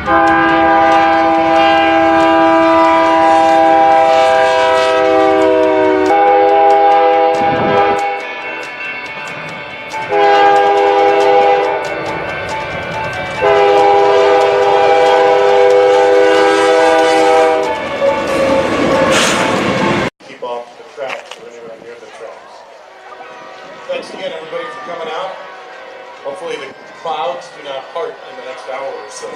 Thanks again, everybody, for coming out. Hopefully the clouds do not part in the next hour or so.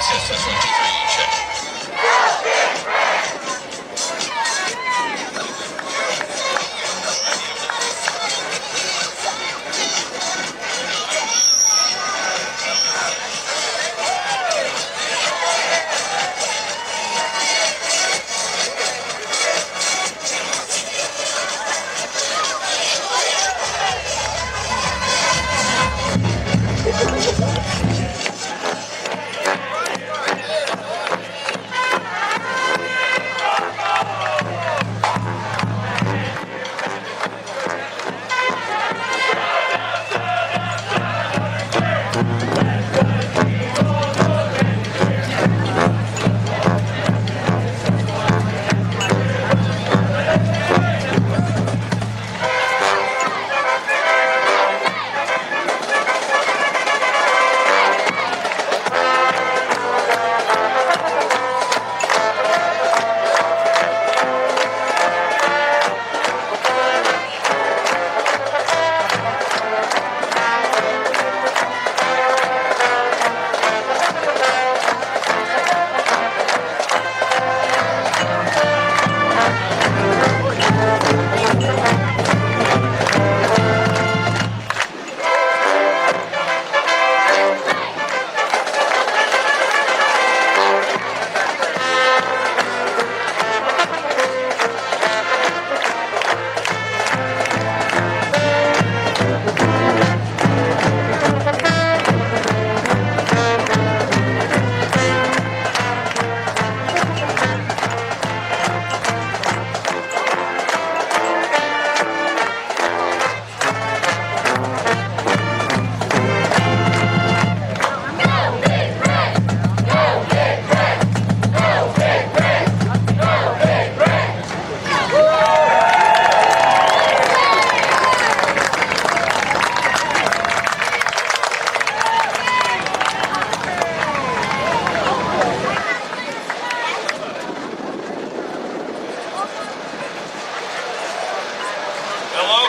Test 1, 2, 3, check.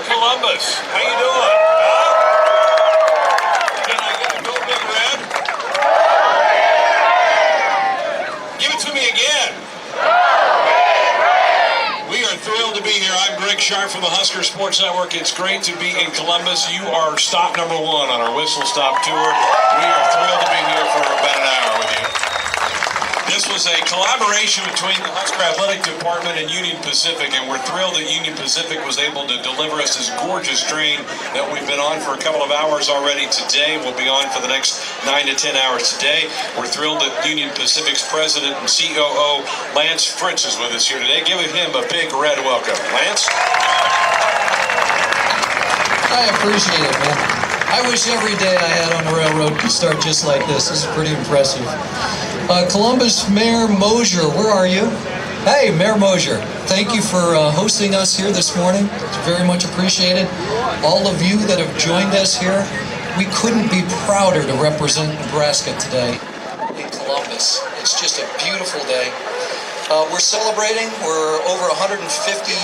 Columbus, how you doing? Huh? Can I get a go big red? Give it to me again. We are thrilled to be here. I'm Greg Sharp from the Husker Sports Network. It's great to be in Columbus. You are stop number one on our Whistle Stop tour. We are thrilled to be here for about an hour with you. This was a collaboration between the Husker Athletic Department and Union Pacific, and we're thrilled that Union Pacific was able to deliver us this gorgeous train that we've been on for a couple of hours already today. We'll be on for the next 9 to 10 hours today. We're thrilled that Union Pacific's president and COO, Lance Fritz, is with us here today. Give him a big red welcome. Lance? I appreciate it, man. I wish every day I had on the railroad could start just like this. This is pretty impressive. Columbus Mayor Mosier, where are you? Hey, Mayor Mosier, thank you for hosting us here this morning. It's very much appreciated. All of you that have joined us here, we couldn't be prouder to represent Nebraska today in Columbus. It's just a beautiful day. We're celebrating. We're over 150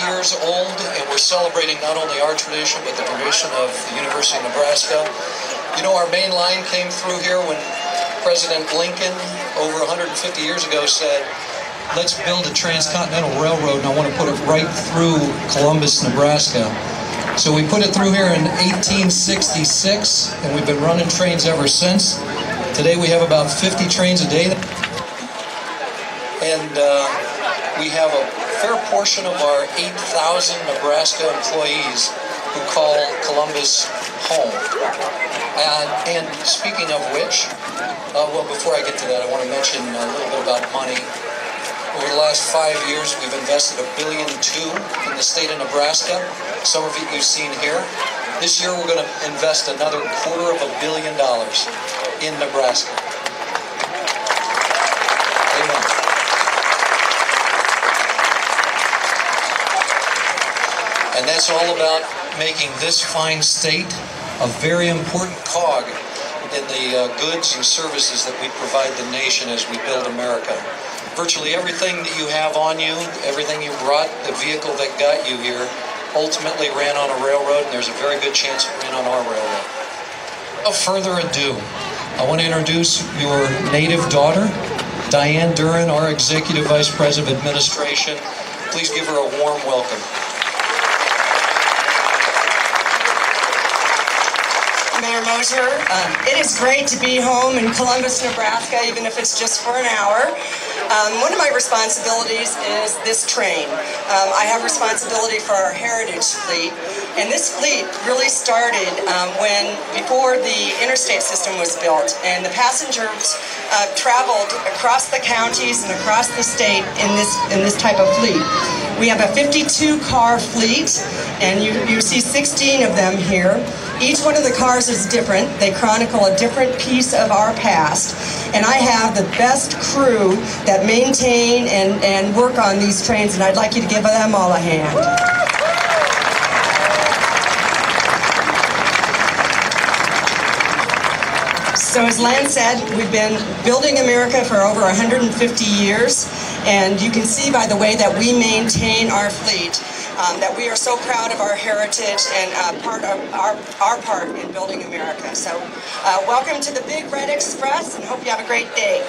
years old, and we're celebrating not only our tradition, but the tradition of the University of Nebraska. You know, our main line came through here when President Lincoln, over 150 years ago, said, let's build a transcontinental railroad, and I want to put it right through Columbus, Nebraska. So we put it through here in 1866, and we've been running trains ever since. Today we have about 50 trains a day. And we have a fair portion of our 8,000 Nebraska employees who call Columbus home. And speaking of which, well, before I get to that, I want to mention a little bit about money. Over the last 5 years, we've invested $1.2 billion in the state of Nebraska. Some of it you've seen here. This year, we're going to invest another $250 million in Nebraska. Amen. And that's all about making this fine state a very important cog in the goods and services that we provide the nation as we build America. Virtually everything that you have on you, everything you brought, the vehicle that got you here, ultimately ran on a railroad, and there's a very good chance it ran on our railroad. Without further ado, I want to introduce your native daughter, Diane Duran, our Executive Vice President of Administration. Please give her a warm welcome. Mayor Mosier, it is great to be home in Columbus, Nebraska, even if it's just for an hour. One of my responsibilities is this train. I have responsibility for our heritage fleet, and this fleet really started before the interstate system was built, and the passengers traveled across the counties and across the state in this type of fleet. We have a 52-car fleet, and you see 16 of them here. Each one of the cars is different. They chronicle a different piece of our past. And I have the best crew that maintain and work on these trains, and I'd like you to give them all a hand. So as Lance said, we've been building America for over 150 years, and you can see by the way that we maintain our fleet that we are so proud of our heritage and our part in building America. So welcome to the Big Red Express, and hope you have a great day.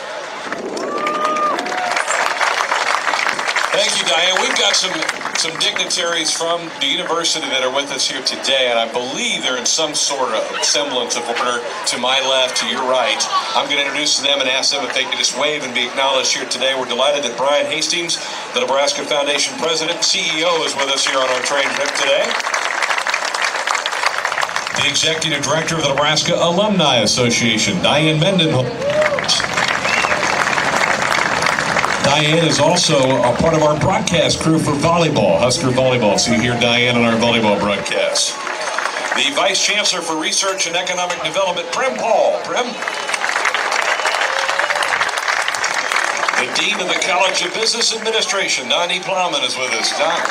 Thank you, Diane. We've got some dignitaries from the university that are with us here today, and I believe they're in some sort of semblance of order to my left, to your right. I'm going to introduce them and ask them if they could just wave and be acknowledged here today. We're delighted that Brian Hastings, the Nebraska Foundation President and CEO, is with us here on our train trip today. The Executive Director of the Nebraska Alumni Association, Diane Mendenhall. Diane is also a part of our broadcast crew for volleyball, Husker volleyball. So you hear Diane on our volleyball broadcast. The Vice Chancellor for Research and Economic Development, Prim Paul. Prim. The Dean of the College of Business Administration, Donnie Plowman, is with us. Don.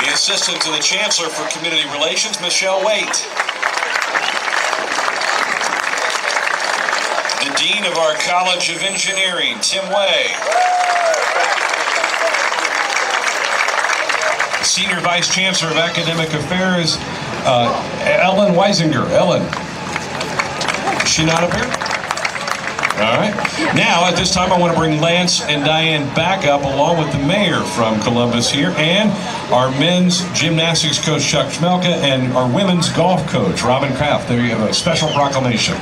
The Assistant to the Chancellor for Community Relations, Michelle Waite. The Dean of our College of Engineering, Tim Way. The Senior Vice Chancellor of Academic Affairs, Ellen Weisinger. Ellen. Is she not up here? All right. Now, at this time, I want to bring Lance and Diane back up, along with the mayor from Columbus here, and our men's gymnastics coach, Chuck Schmelka, and our women's golf coach, Robin Kraft. There you have a special proclamation.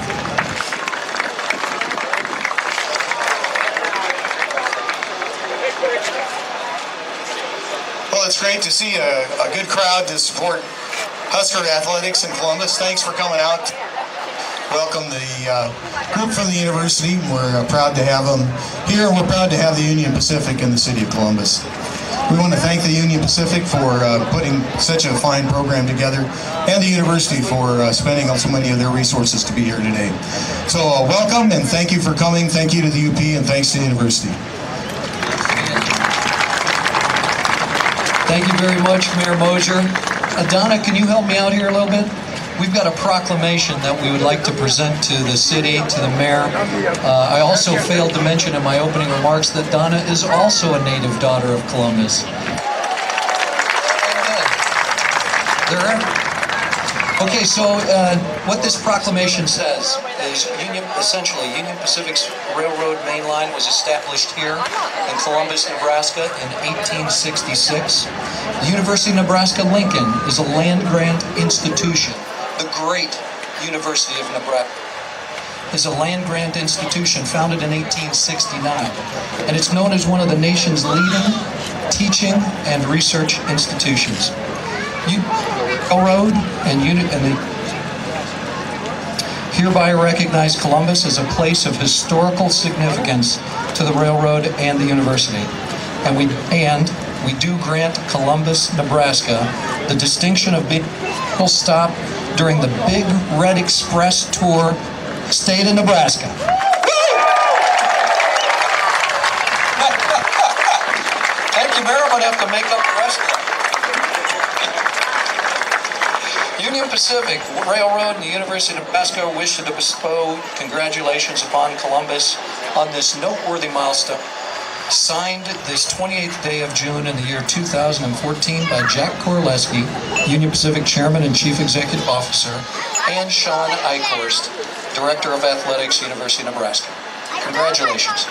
Well, it's great to see a good crowd to support Husker athletics in Columbus. Thanks for coming out. Welcome the group from the university. We're proud to have them here, and we're proud to have the Union Pacific in the city of Columbus. We want to thank the Union Pacific for putting such a fine program together, and the university for spending so many of their resources to be here today. So welcome, and thank you for coming. Thank you to the UP, and thanks to the university. Thank you very much, Mayor Mosier. Donna, can you help me out here a little bit? We've got a proclamation that we would like to present to the city, to the mayor. I also failed to mention in my opening remarks that Donna is also a native daughter of Columbus. Okay, so what this proclamation says is essentially Union Pacific's railroad main line was established here in Columbus, Nebraska in 1866. The University of Nebraska-Lincoln is a land-grant institution. The great University of Nebraska is a land-grant institution founded in 1869, and it's known as one of the nation's leading teaching and research institutions. Railroad and the hereby recognize Columbus as a place of historical significance to the railroad and the university, and we do grant Columbus, Nebraska, the distinction of being a stop during the Big Red Express tour, state of Nebraska. Thank you, Mayor. I'm going to have to make up the rest of it. Union Pacific Railroad and the University of Nebraska wish to bestow congratulations upon Columbus on this noteworthy milestone. Signed this 28th day of June in the year 2014 by Jack Korleski, Union Pacific Chairman and Chief Executive Officer, and Sean Eichhorst, Director of Athletics, University of Nebraska. Congratulations.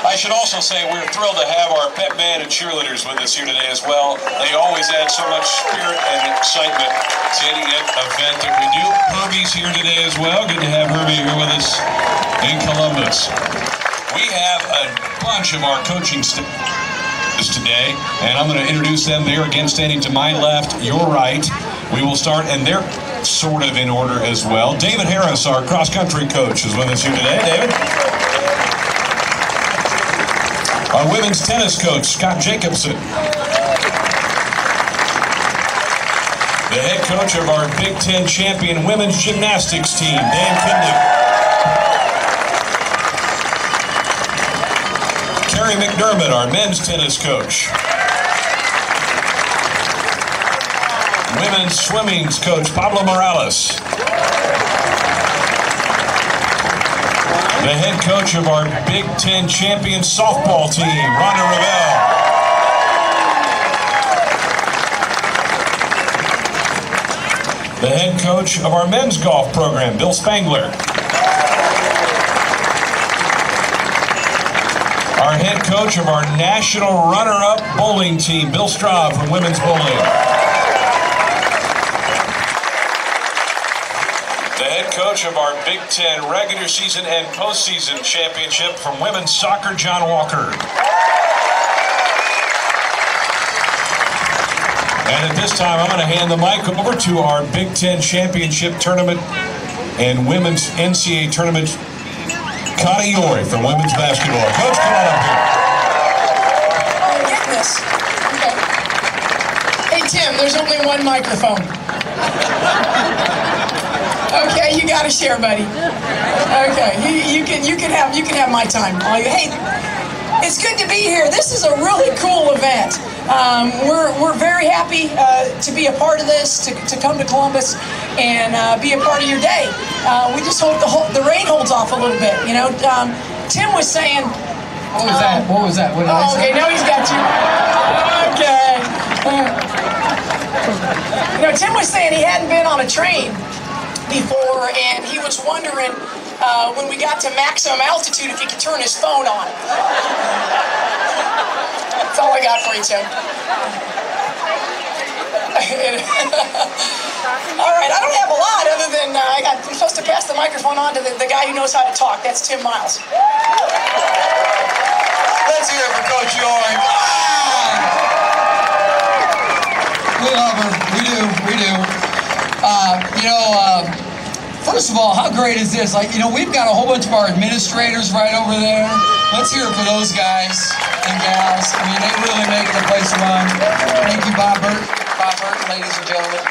I should also say we're thrilled to have our pep band and cheerleaders with us here today as well. They always add so much spirit and excitement to any event that we do. Herbie's here today as well. Good to have Herbie here with us in Columbus. We have a bunch of our coaching staff today, and I'm going to introduce them. They're again standing to my left, your right. We will start, and they're sort of in order as well. David Harris, our cross-country coach, is with us here today. David? Our women's tennis coach, Scott Jacobson. The head coach of our Big Ten champion women's gymnastics team, Dan Kinley. Carrie McDermott, our men's tennis coach. Women's swimming coach, Pablo Morales. The head coach of our Big Ten champion softball team, Rhonda Ravel. The head coach of our men's golf program, Bill Spangler. Our head coach of our national runner-up bowling team, Bill Straub from women's bowling. The head coach of our Big Ten regular season and postseason championship from women's soccer, John Walker. And at this time, I'm going to hand the mic over to our Big Ten championship tournament and women's NCAA tournament, Connie Yorey from women's basketball. Coach, come on up here. Oh, goodness. Okay. Hey, Tim, there's only one microphone. Okay, you got to share, buddy. Okay, you can have my time. Hey, it's good to be here. This is a really cool event. We're very happy to be a part of this, to come to Columbus and be a part of your day. We just hope the rain holds off a little bit. You know, Tim was saying. What was that? What was that? What did I say? Okay, now he's got you. Okay. You know, Tim was saying he hadn't been on a train before, and he was wondering when we got to maximum altitude if he could turn his phone on. That's all I got for you, Tim. All right, I don't have a lot other than I'm supposed to pass the microphone on to the guy who knows how to talk. That's Tim Miles. Let's hear it for Coach Yorey. We love her. We do. First of all, how great is this? We've got a whole bunch of our administrators right over there. Let's hear it for those guys and gals. I mean, they really make the place run. Thank you, Bob Burton. Bob Burton, ladies and gentlemen.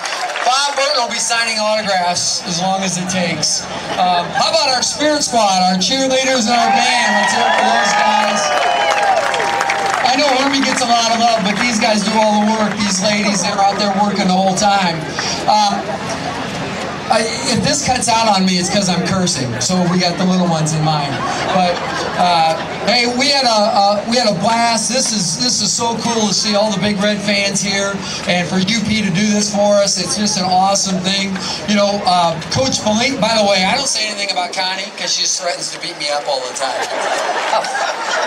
Bob Burton will be signing autographs as long as it takes. How about our spirit squad, our cheerleaders and our band? Let's hear it for those guys. I know Herbie gets a lot of love, but these guys do all the work. These ladies, they're out there working the whole time. If this cuts out on me, it's because I'm cursing. So we got the little ones in mind. But hey, we had a blast. This is so cool to see all the Big Red fans here, and for UP to do this for us. It's just an awesome thing. You know, Coach Malik. By the way, I don't say anything about Connie because she threatens to beat me up all the time.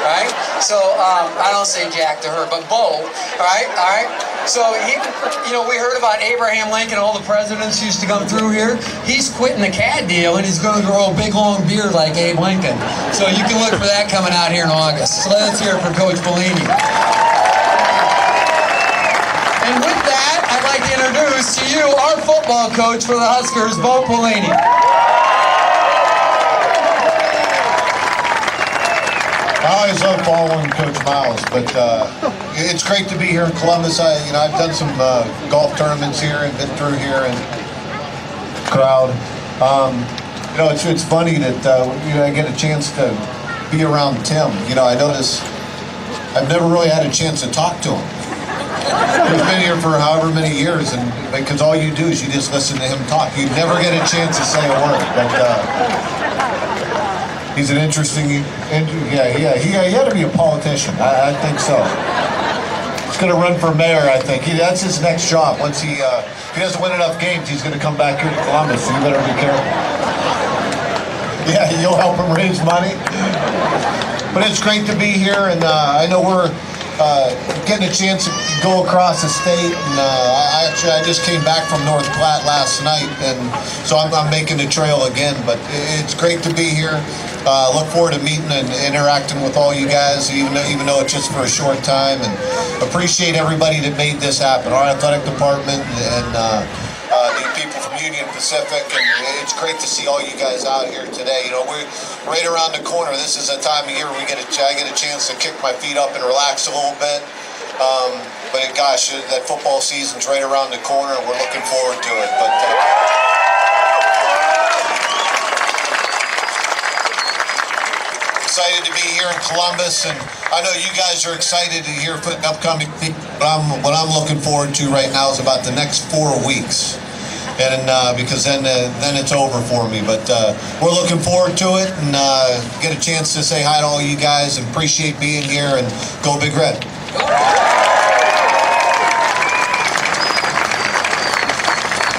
Right? So I don't say jack to her, but Bo. All right. So we heard about Abraham Lincoln, all the presidents used to come through here. He's quitting the CAD deal and he's going to grow a big long beard like Abe Lincoln. So you can look for that coming out here in August. So let's hear it for Coach Bellini. And with that, I'd like to introduce to you our football coach for the Huskers, Bo Pelini. I always love following Coach Miles, but it's great to be here in Columbus. I've done some golf tournaments here and been through here and crowd. It's funny that I get a chance to be around Tim. I notice I've never really had a chance to talk to him. He's been here for however many years, and because all you do is you just listen to him talk. You never get a chance to say a word, but. He's an interesting, he had to be a politician. I think so. He's going to run for mayor, I think. That's his next job. Once if he doesn't win enough games, he's going to come back here to Columbus, so you better be careful. Yeah, you'll help him raise money. But it's great to be here, and I know we're getting a chance to go across the state, and I just came back from North Platte last night, and so I'm making the trail again, but it's great to be here. Look forward to meeting and interacting with all you guys, even though it's just for a short time, and appreciate everybody that made this happen, our athletic department and the people from Union Pacific, and it's great to see all you guys out here today. We're right around the corner. This is a time of year I get a chance to kick my feet up and relax a little bit. But gosh, that football season's right around the corner, and we're looking forward to it. But excited to be here in Columbus, and I know you guys are excited to hear for the upcoming thing. What I'm looking forward to right now is about the next 4 weeks, and because then it's over for me. But we're looking forward to it, and get a chance to say hi to all you guys, and appreciate being here, and go Big Red.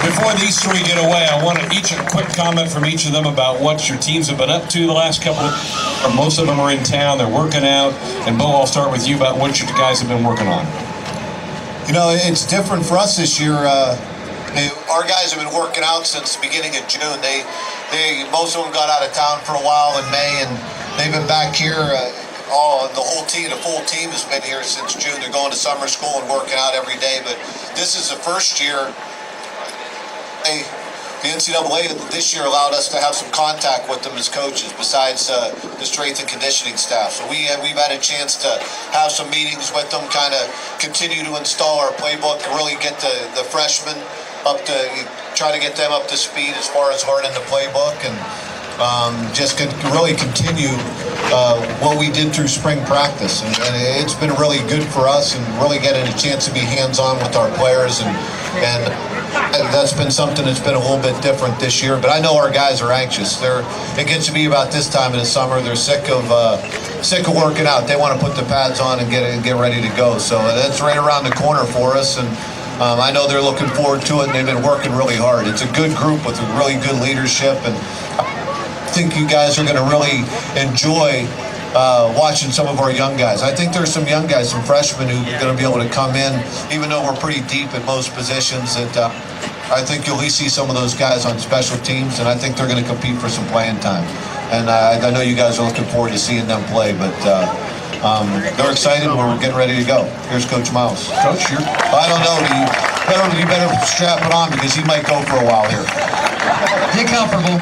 Before these three get away, I want a quick comment from each of them about what your teams have been up to the last couple of weeks. Most of them are in town, they're working out. And Bo, I'll start with you about what you guys have been working on. It's different for us this year. Our guys have been working out since the beginning of June. Most of them got out of town for a while in May, and they've been back here. The full team has been here since June. They're going to summer school and working out every day. But this is the first year. The NCAA this year allowed us to have some contact with them as coaches, besides the strength and conditioning staff. So we've had a chance to have some meetings with them, kind of continue to install our playbook, really get the freshmen try to get them up to speed as far as learning the playbook, and just really continue what we did through spring practice. And it's been really good for us, and really getting a chance to be hands-on with our players, and that's been something that's been a little bit different this year. But I know our guys are anxious. It gets to be about this time of the summer. They're sick of working out. They want to put the pads on and get ready to go. So that's right around the corner for us, and I know they're looking forward to it, and they've been working really hard. It's a good group with really good leadership, and I think you guys are going to really enjoy watching some of our young guys. I think there's some young guys, some freshmen who are going to be able to come in, even though we're pretty deep at most positions, that I think you'll at least see some of those guys on special teams, and I think they're going to compete for some playing time. And I know you guys are looking forward to seeing them play, but they're excited. We're getting ready to go. Here's Coach Miles. Coach, I don't know. You better strap it on, because he might go for a while here. Get comfortable.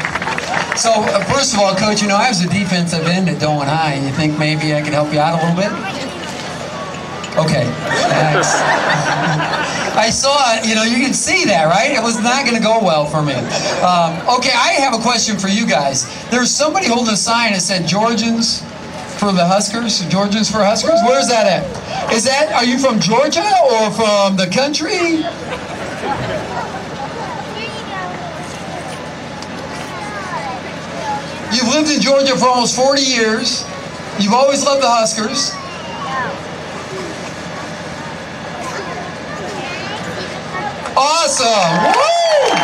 So, first of all, Coach, I was a defensive end at Dolan High. You think maybe I could help you out a little bit? Okay, thanks. I saw, you can see that, right? It was not going to go well for me. Okay, I have a question for you guys. There's somebody holding a sign that said Georgians for the Huskers, Georgians for Huskers. Where's that at? Are you from Georgia or from the country? lived in Georgia for almost 40 years. You've always loved the Huskers. Awesome! Woo!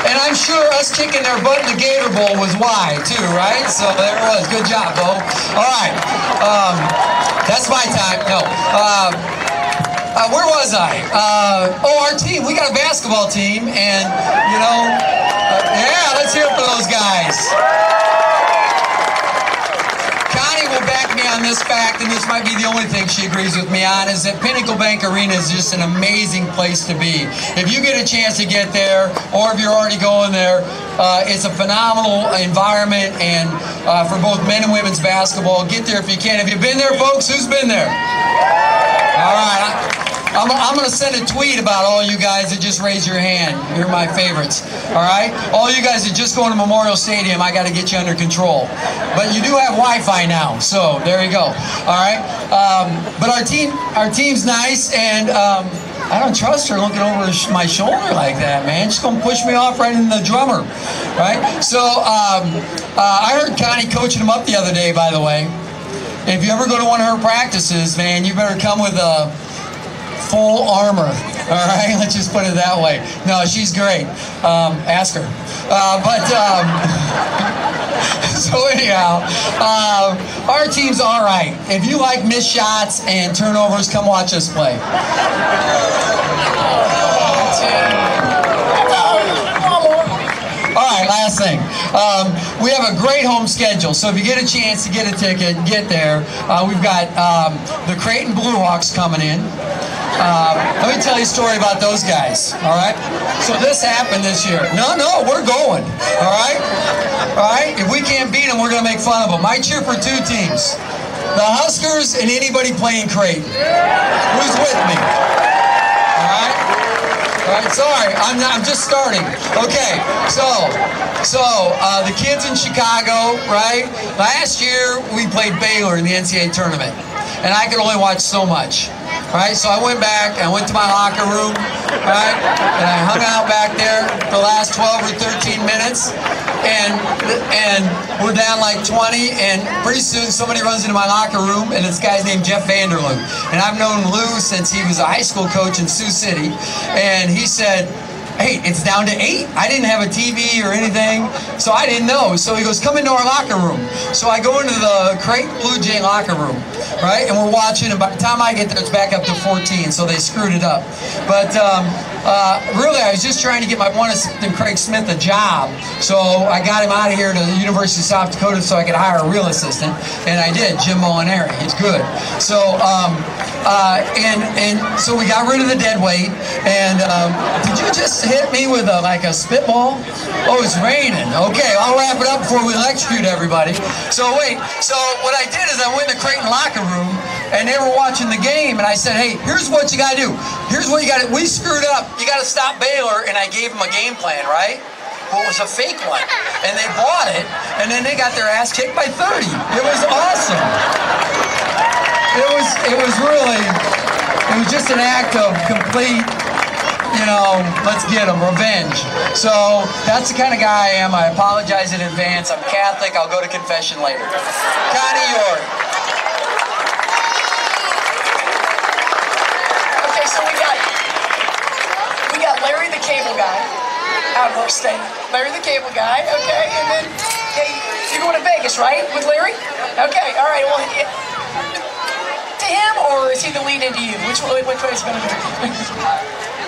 And I'm sure us kicking their butt in the Gator Bowl was why, too, right? So there it was. Good job, Bo. All right. That's my time. No. Where was I? Our team. We got a basketball team, and, yeah, let's hear it for those guys. Connie will back me on this fact, and this might be the only thing she agrees with me on, is that Pinnacle Bank Arena is just an amazing place to be. If you get a chance to get there, or if you're already going there, it's a phenomenal environment, and for both men and women's basketball. Get there if you can. Have you been there, folks? Who's been there? All right. I'm going to send a tweet about all you guys that just raise your hand. You're my favorites. All right? All you guys that just go to Memorial Stadium, I got to get you under control. But you do have Wi-Fi now, so there you go. All right? But our team's nice, and I don't trust her looking over my shoulder like that, man. She's going to push me off right in the drummer. Right? So I heard Connie coaching them up the other day, by the way. If you ever go to one of her practices, man, you better come with full armor. All right, let's just put it that way. No, she's great. Ask her. So anyhow, our team's all right. If you like missed shots and turnovers, come watch us play. All right, last thing. We have a great home schedule, so if you get a chance to get a ticket, get there. We've got the Creighton Blue Hawks coming in. Let me tell you a story about those guys, all right? So this happened this year. No, we're going, all right? All right? If we can't beat them, we're going to make fun of them. I cheer for two teams, the Huskers and anybody playing Creighton. Who's with me? All right? All right, sorry, I'm just starting. Okay, so the kids in Chicago, right? Last year, we played Baylor in the NCAA tournament, and I could only watch so much. Right, so I went back, I went to my locker room, right, and I hung out back there for the last 12 or 13 minutes, and we're down like 20, and pretty soon somebody runs into my locker room, and this guy's named Jeff Vanderloon, and I've known Lou since he was a high school coach in Sioux City, and he said, hey, it's down to 8. I didn't have a TV or anything, so I didn't know. So he goes, come into our locker room. So I go into the Creighton Blue Jay locker room, right? And we're watching, and by the time I get there, it's back up to 14, so they screwed it up. But really, I was just trying to get my one assistant, Craig Smith, a job. So I got him out of here to the University of South Dakota so I could hire a real assistant, and I did, Jim Molinari. He's good. So, so we got rid of the dead weight, and did you just hit me with a spitball? Oh, it's raining. Okay, I'll wrap it up before we electrocute everybody. So what I did is I went in the Creighton locker room, and they were watching the game, and I said, hey, here's what you got to do. Here's what you got to do. We screwed up. You got to stop Baylor, and I gave them a game plan, right? Well, it was a fake one, and they bought it, and then they got their ass kicked by 30. It was awesome. It was just an act of complete, let's get them, revenge. So that's the kind of guy I am. I apologize in advance. I'm Catholic. I'll go to confession later. Connie, yours. Okay, so we got Larry the cable guy out of our state. Larry the cable guy, okay, and then you're going to Vegas, right, with Larry? Okay, all right, well, to him, or is he the lead into you? Which way is it going to be?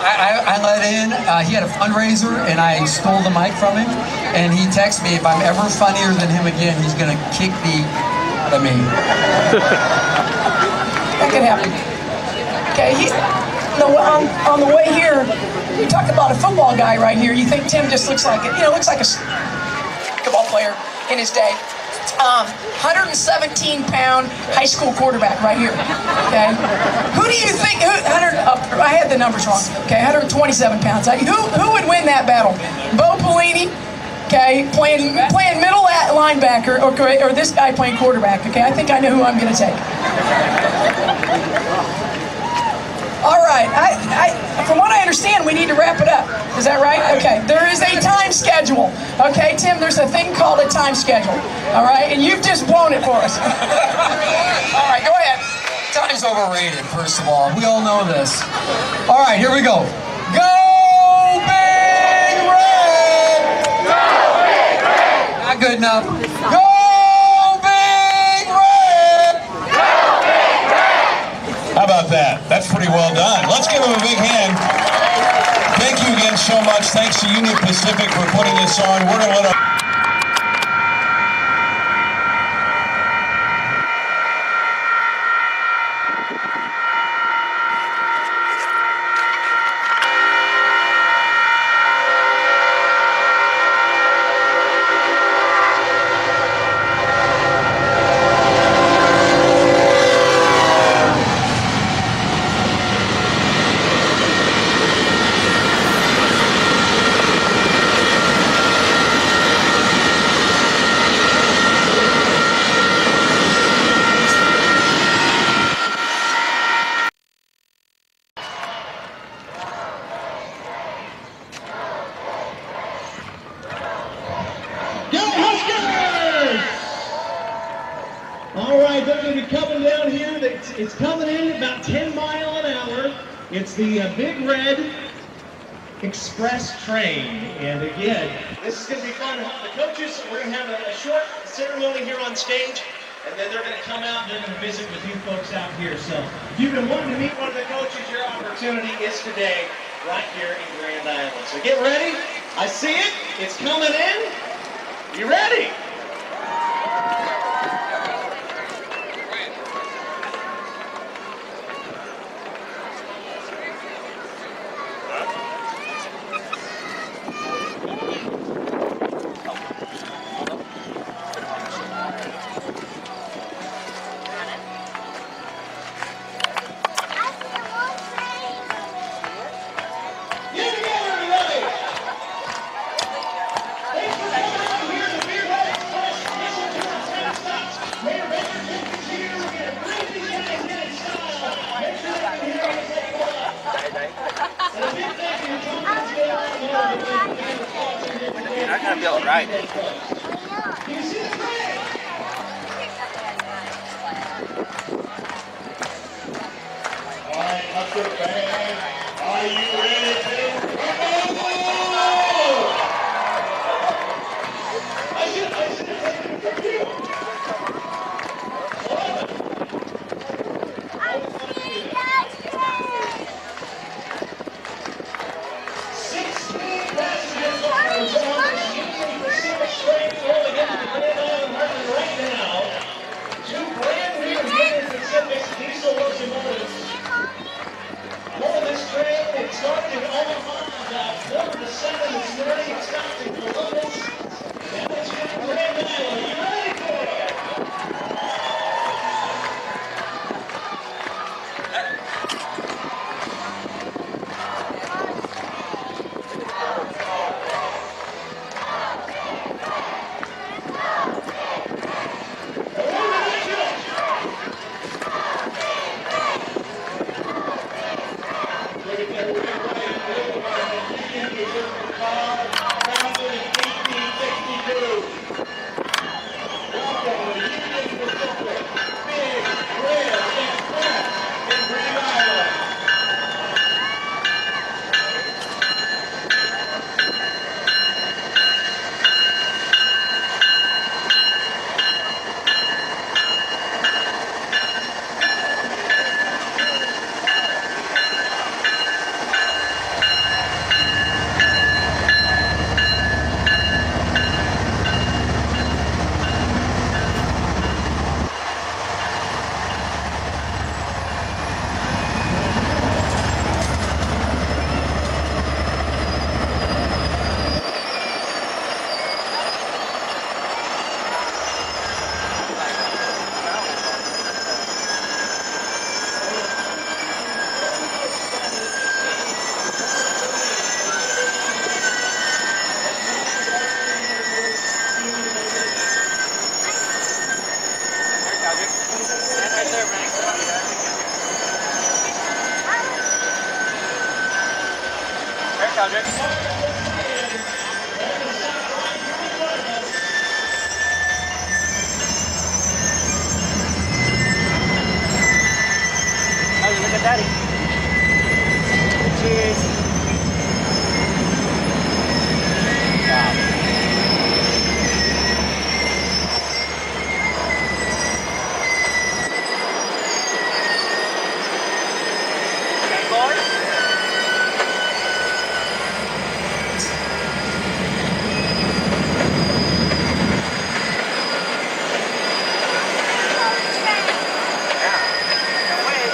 I let in, he had a fundraiser, and I stole the mic from him, and he texted me, if I'm ever funnier than him again, he's going to kick the out of me. That could happen. Okay, on the way here, you talk about a football guy right here. You think Tim just looks like a football player in his day. 117-pound high school quarterback right here. Okay, who do you think? I had the numbers wrong. Okay, 127 pounds. Who would win that battle? Bo Pelini, okay, playing middle linebacker, or this guy playing quarterback. Okay, I think I know who I'm going to take. All right, from what I understand. understand we need to wrap it up. Is that right? Okay. There is a time schedule. Okay, Tim, there's a thing called a time schedule. All right, and you've just blown it for us. All right, go ahead. Time's overrated, first of all. We all know this. All right, here we go. Go Big Red! Go Big Red! Not good enough. Go Big Red! Go Big Red! How about that? That's pretty well done. Let's give them a big hand. Thank you again so much. Thanks to Union Pacific for putting this on. We're going to let our All right, they're going to be coming down here. It's coming in about 10 miles an hour. It's the Big Red Express train. And again, this is going to be fun. The coaches, we're going to have a short ceremony here on stage, and then they're going to come out and they're going to visit with you folks out here. So if you've been wanting to meet one of the coaches, your opportunity is today right here in Grand Island. So get ready. I see it. It's coming in. You ready? You're not going to be able to ride it. All right, Husker fans, are you ready to go? I should have taken it from you. This train, it started in Omaha about 4 subject. Oh, you look at daddy. Cheers. Wow. Okay, boys. Yeah. Can't wait.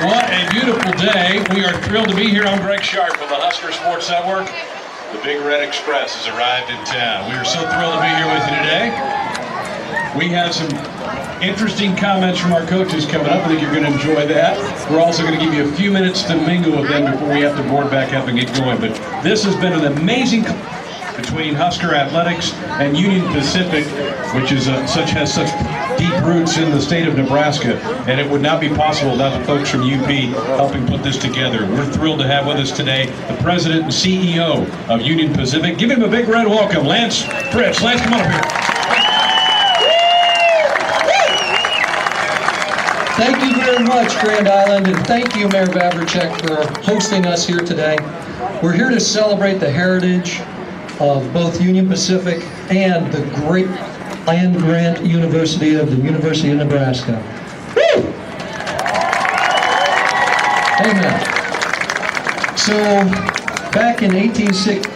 What a beautiful day. We are thrilled to be here. I'm Greg Sharp from the Husker Sports Network. The Big Red Express has arrived in town. We are so thrilled to be here with you today. We have some interesting comments from our coaches coming up. I think you're going to enjoy that. We're also going to give you a few minutes to mingle with them before we have to board back up and get going. But this has been an amazing between Husker Athletics and Union Pacific, which is has such deep roots in the state of Nebraska, and it would not be possible without the folks from UP helping put this together. We're thrilled to have with us today the president and CEO of Union Pacific. Give him a big red welcome, Lance Fritz. Lance, come on up here. Thank you very much, Grand Island, and thank you, Mayor Vavricek, for hosting us here today. We're here to celebrate the heritage of both Union Pacific and the great land-grant university of the University of Nebraska. Woo! Amen. So, back in 1860,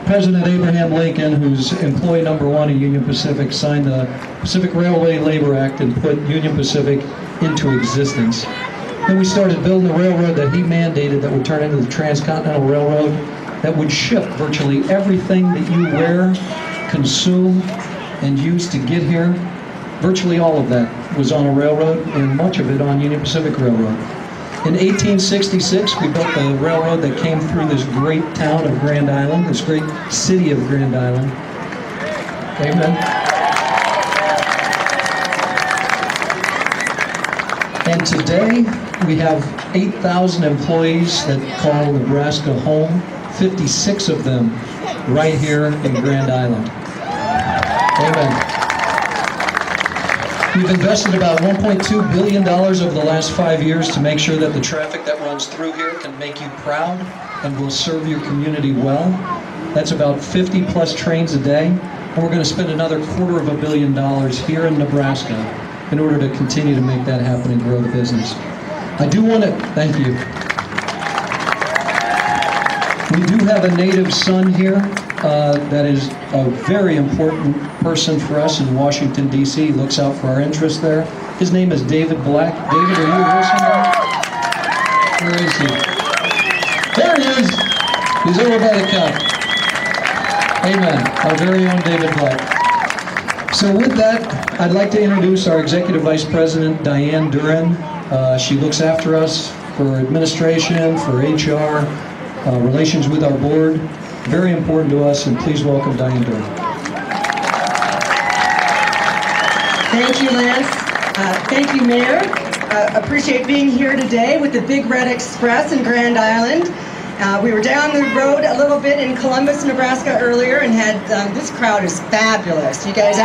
President Abraham Lincoln, who's employee number one at Union Pacific, signed the Pacific Railway Labor Act and put Union Pacific into existence. Then we started building the railroad that he mandated that would turn into the Transcontinental Railroad that would ship virtually everything that you wear, consume, and use to get here. Virtually all of that was on a railroad, and much of it on Union Pacific Railroad. In 1866, we built the railroad that came through this great town of Grand Island, this great city of Grand Island. Amen. And today, we have 8,000 employees that call Nebraska home, 56 of them right here in Grand Island. Amen. We've invested about $1.2 billion over the last 5 years to make sure that the traffic that runs through here can make you proud and will serve your community well. That's about 50 plus trains a day. And we're going to spend another $250 million here in Nebraska in order to continue to make that happen and grow the business. I do want to, thank you. We do have a native son here that is a very important person for us in Washington, D.C. He looks out for our interests there. His name is David Black. David, are you here somewhere? Where is he? There he is! He's over by the cup. Amen. Our very own David Black. So with that, I'd like to introduce our Executive Vice President, Diane Duran. She looks after us for administration, for HR, relations with our board. Very important to us, and please welcome Diane Duran. Thank you, Lance. Thank you, Mayor. Appreciate being here today with the Big Red Express in Grand Island. We were down the road a little bit in Columbus, Nebraska earlier and had, this crowd is fabulous. You guys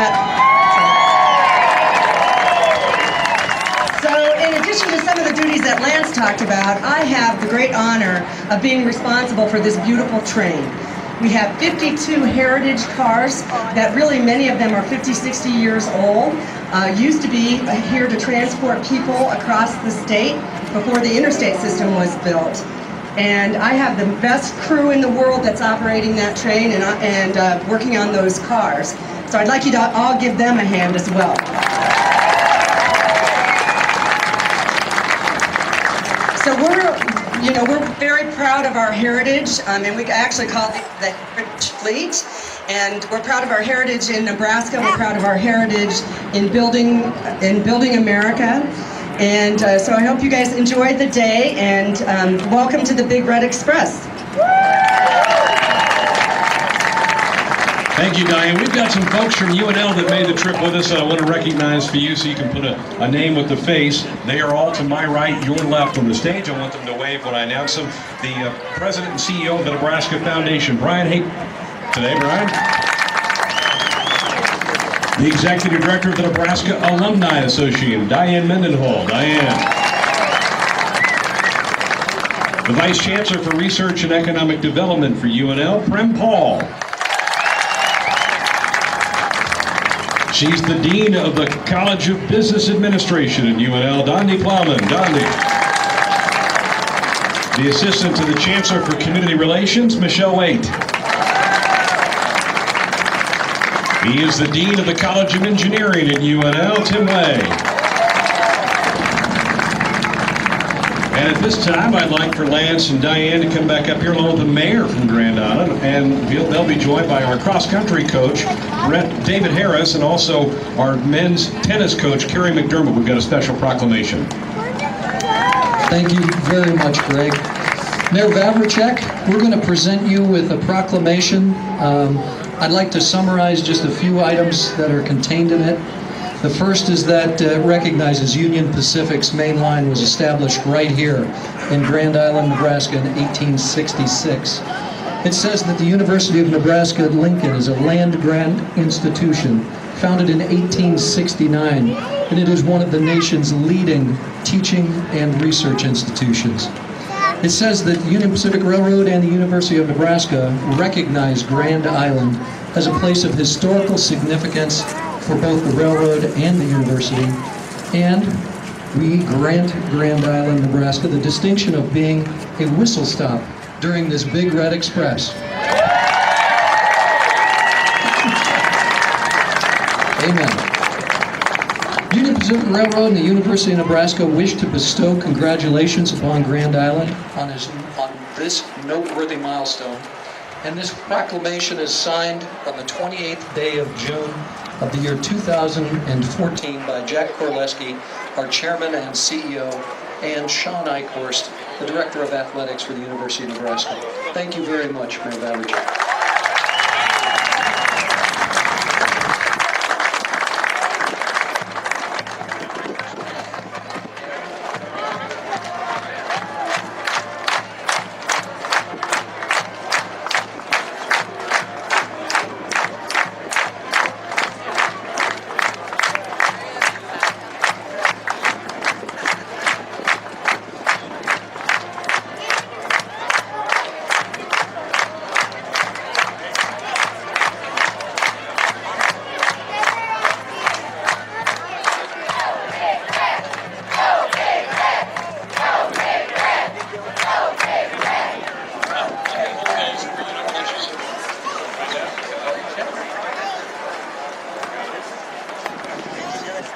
So in addition to some of the duties that Lance talked about, I have the great honor of being responsible for this beautiful train. We have 52 heritage cars that really many of them are 50, 60 years old. Used to be here to transport people across the state before the interstate system was built. And I have the best crew in the world that's operating that train and working on those cars. So I'd like you to all give them a hand as well. So we're very proud of our heritage, and we actually call it the Heritage Fleet. And we're proud of our heritage in Nebraska. We're proud of our heritage in building America. And so I hope you guys enjoyed the day, and welcome to the Big Red Express. Thank you, Diane. We've got some folks from UNL that made the trip with us that I want to recognize for you so you can put a name with the face. They are all to my right, your left on the stage. I want them to wave when I announce them. The President and CEO of the Nebraska Foundation, Brian Hayden. Today, Brian. The Executive Director of the Nebraska Alumni Association, Diane Mendenhall. Diane. The Vice Chancellor for Research and Economic Development for UNL, Prem Paul. She's the Dean of the College of Business Administration at UNL, Dondi Plowman. Dondi. The Assistant to the Chancellor for Community Relations, Michelle Waite. He is the Dean of the College of Engineering at UNL, Tim Way. And at this time, I'd like for Lance and Diane to come back up here along with the mayor from Grand Island, and they'll be joined by our cross-country coach, David Harris, and also our men's tennis coach, Kerry McDermott. We've got a special proclamation. Thank you very much, Greg. Mayor Vavricek, we're going to present you with a proclamation. I'd like to summarize just a few items that are contained in it. The first is that it recognizes Union Pacific's main line was established right here in Grand Island, Nebraska in 1866. It says that the University of Nebraska at Lincoln is a land-grant institution founded in 1869, and it is one of the nation's leading teaching and research institutions. It says that Union Pacific Railroad and the University of Nebraska recognize Grand Island as a place of historical significance for both the railroad and the university, and we grant Grand Island, Nebraska the distinction of being a whistle stop during this Big Red Express. Amen. Union Pacific Railroad and the University of Nebraska wish to bestow congratulations upon Grand Island on this noteworthy milestone. And this proclamation is signed on the 28th day of June of the year 2014 by Jack Korleski, our chairman and CEO, and Sean Eichhorst, the director of athletics for the University of Nebraska. Thank you very much, Mayor Vavricek.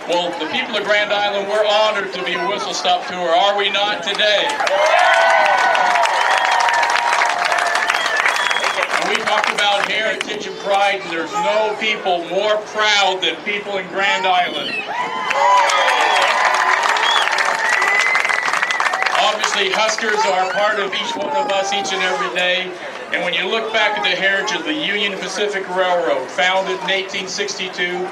Well, the people of Grand Island, we're honored to be a Whistle Stop Tour, are we not today? And we talked about heritage and pride, and there's no people more proud than people in Grand Island. Obviously, Huskers are a part of each one of us each and every day. And when you look back at the heritage of the Union Pacific Railroad, founded in 1862,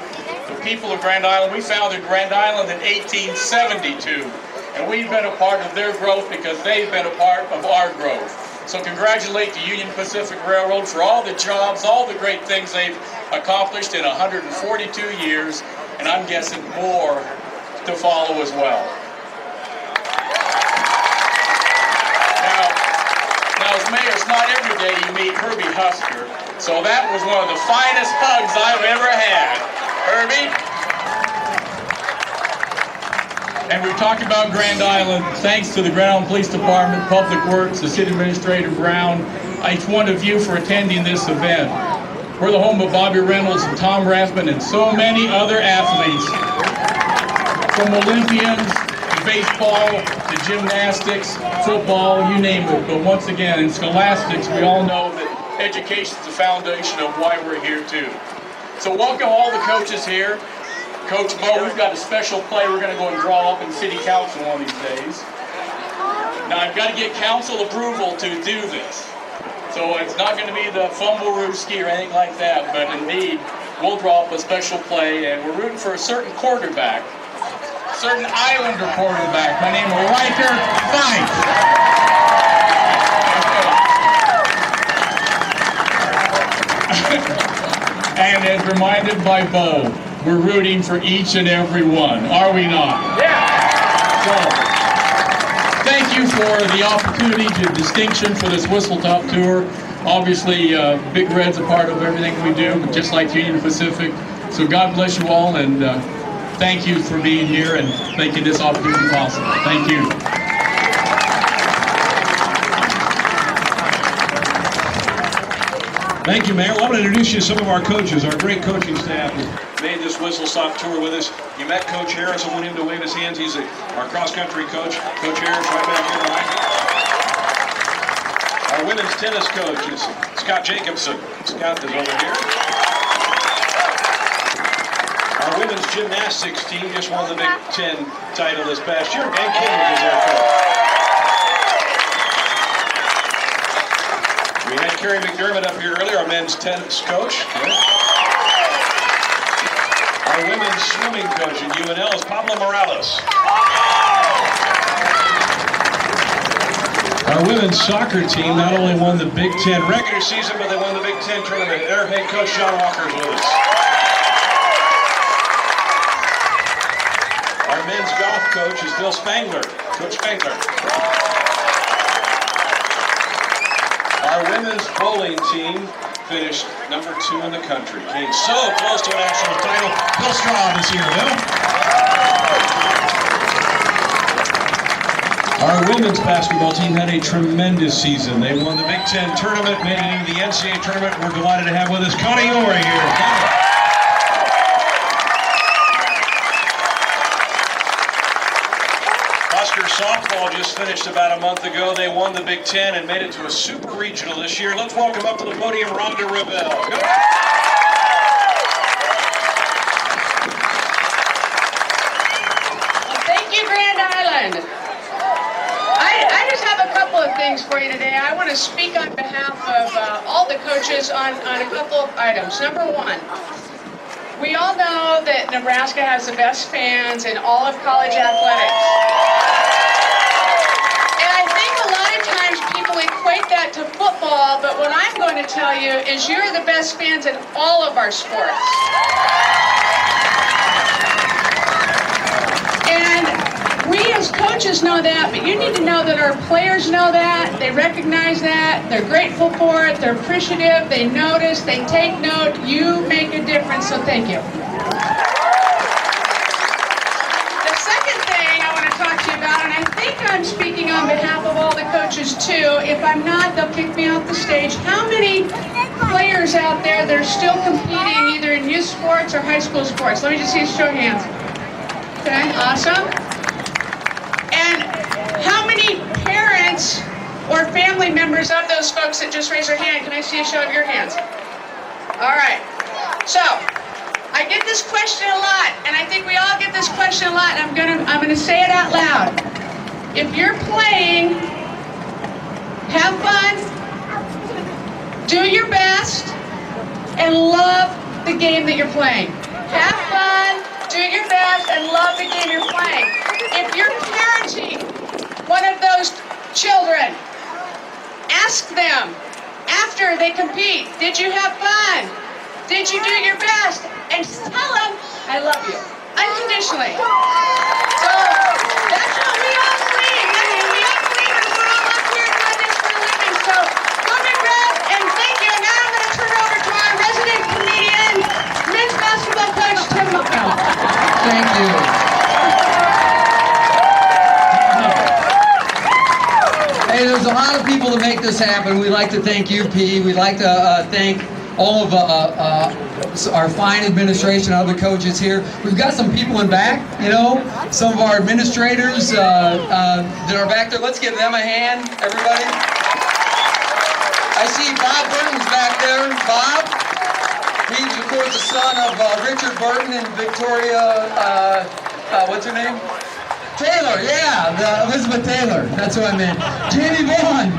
the people of Grand Island, we founded Grand Island in 1872. And we've been a part of their growth because they've been a part of our growth. So congratulate the Union Pacific Railroad for all the jobs, all the great things they've accomplished in 142 years, and I'm guessing more to follow as well. Now, as mayor, it's not every day you meet Herbie Husker, so that was one of the finest hugs I've ever had. Herbie? And we've talked about Grand Island. Thanks to the Grand Island Police Department, Public Works, the City Administrator Brown, each one of you for attending this event. We're the home of Bobby Reynolds and Tom Rathman and so many other athletes, from Olympians to baseball to gymnastics, football, you name it. But once again, in scholastics, we all know that education is the foundation of why we're here too. So welcome all the coaches here. Coach Bo, we've got a special play we're going to go and draw up in City Council one of these days. Now I've got to get council approval to do this. So it's not going to be the fumble-rooski or anything like that, but indeed, we'll draw up a special play, and we're rooting for a certain quarterback, certain Islander quarterback, by name of Riker Fife. And as reminded by Bo, we're rooting for each and every one, are we not? Yeah. So, thank you for the opportunity to distinction for this Whistle Top Tour. Obviously, Big Red's a part of everything we do, just like Union Pacific. So God bless you all, and thank you for being here and making this opportunity possible. Thank you. Thank you, Mayor. Well, I'm going to introduce you to some of our coaches, our great coaching staff who made this Whistle Stop tour with us. You met Coach Harris. I want him to wave his hands. He's our cross-country coach. Coach Harris, right back here behind you. Our women's tennis coach is Scott Jacobson. Scott is over here. Our women's gymnastics team just won the Big Ten title this past year. Ben King is their coach. We had Carrie McDermott up here earlier, our men's tennis coach. Our women's swimming coach at UNL is Pablo Morales. Our women's soccer team not only won the Big Ten regular season, but they won the Big Ten tournament. Their head coach, Sean Walker, is with us. Our men's golf coach is Bill Spangler, Coach Spangler. Our women's bowling team finished number 2 in the country. Came so close to a national title. Bill Straub is here, Bill. Our women's basketball team had a tremendous season. They won the Big Ten tournament, made it into the NCAA tournament. We're delighted to have with us Connie Orr here. Husker softball just finished about a month ago. They won the Big Ten and made it to a super regional this year. Let's welcome up to the podium Rhonda Rebel. Go. Thank you, Grand Island. I just have a couple of things for you today. I want to speak on behalf of all the coaches on a couple of items. Number one, we all know that Nebraska has the best fans in all of college athletics. And I think a lot of times people equate that to football, but what I'm going to tell you is you're the best fans in all of our sports. And we as coaches know that, but you need to know that our players know that, they recognize that, they're grateful for it, they're appreciative, they notice, they take note, you make a difference, so thank you. The second thing I want to talk to you about, and I think I'm speaking on behalf of all the coaches too, if I'm not, they'll kick me off the stage. How many players out there that are still competing either in youth sports or high school sports? Let me just see a show of hands. Okay, awesome. And how many parents or family members of those folks that just raised their hand? Can I see a show of your hands? All right. So, I get this question a lot, and I think we all get this question a lot, and I'm gonna say it out loud. If you're playing, have fun, do your best, and love the game that you're playing. Have fun, do your best, and love the game you're playing. If you're parenting one of those children, ask them after they compete, did you have fun? Did you do your best? And tell them, I love you, unconditionally. So, that's what we all believe. That's what we all believe, and we're all up here doing this for a living. So, go big red, and thank you. And now I'm going to turn it over to our resident comedian, men's basketball coach, Tim McCall. Thank you. Hey, there's a lot of people to make this happen. We'd like to thank UP. We'd like to thank all of our fine administration, other coaches here. We've got some people in back, you know, some of our administrators that are back there. Let's give them a hand, everybody. I see Bob Burton's back there. Bob, he's of course the son of Richard Burton and Victoria, what's her name? Taylor, yeah, Elizabeth Taylor, that's what I meant. Jamie Vaughn.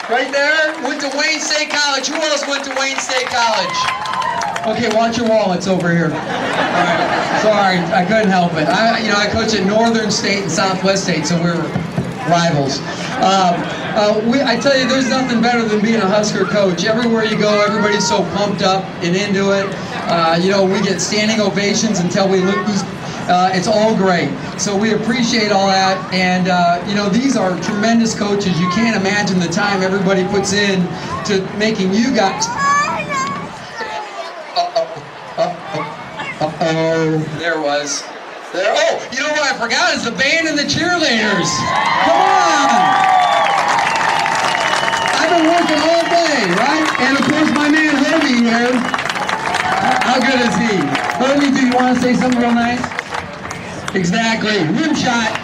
Right there, went to Wayne State College. Who else went to Wayne State College? Okay, watch your wallets over here. All right, sorry, I couldn't help it. I coach at Northern State and Southwest State, so we're rivals. I tell you, there's nothing better than being a Husker coach. Everywhere you go, everybody's so pumped up and into it. We get standing ovations until we lose. It's all great. So we appreciate all that. And, these are tremendous coaches. You can't imagine the time everybody puts in to making you guys. There it was. There. Oh, you know what I forgot is the band and the cheerleaders. Come on. I've been working all day, right? And of course my man What do you want to say something real nice? Exactly. Rim shot.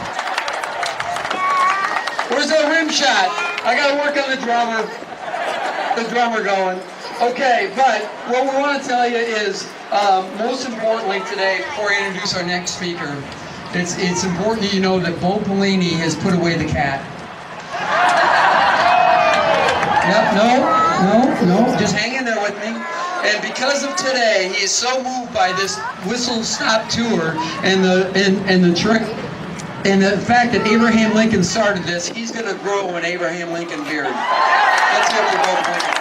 Where's that rim shot? I got to work on the drummer going. Okay, but what we want to tell you is, most importantly today, before I introduce our next speaker, it's important that you know that Bo Pelini has put away the cat. Yep, no, just hang in there with me. And because of today, he is so moved by this whistle stop tour and the fact that Abraham Lincoln started this, he's going to grow an Abraham Lincoln beard. Let's hear it for Bo Pelini.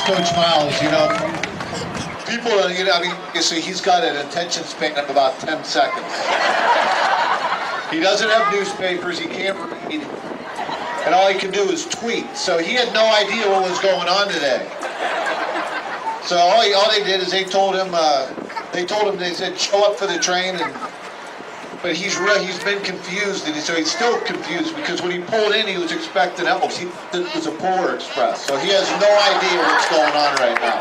Coach Miles, people, I mean, you see, he's got an attention span of about 10 seconds. He doesn't have newspapers, he can't read, and all he can do is tweet. So he had no idea what was going on today. So all they did is they said, show up for the train, but he's been confused, and so he's still confused because when he pulled in, he was expecting elves. It was a Polar Express, so he has no idea what's going on right now.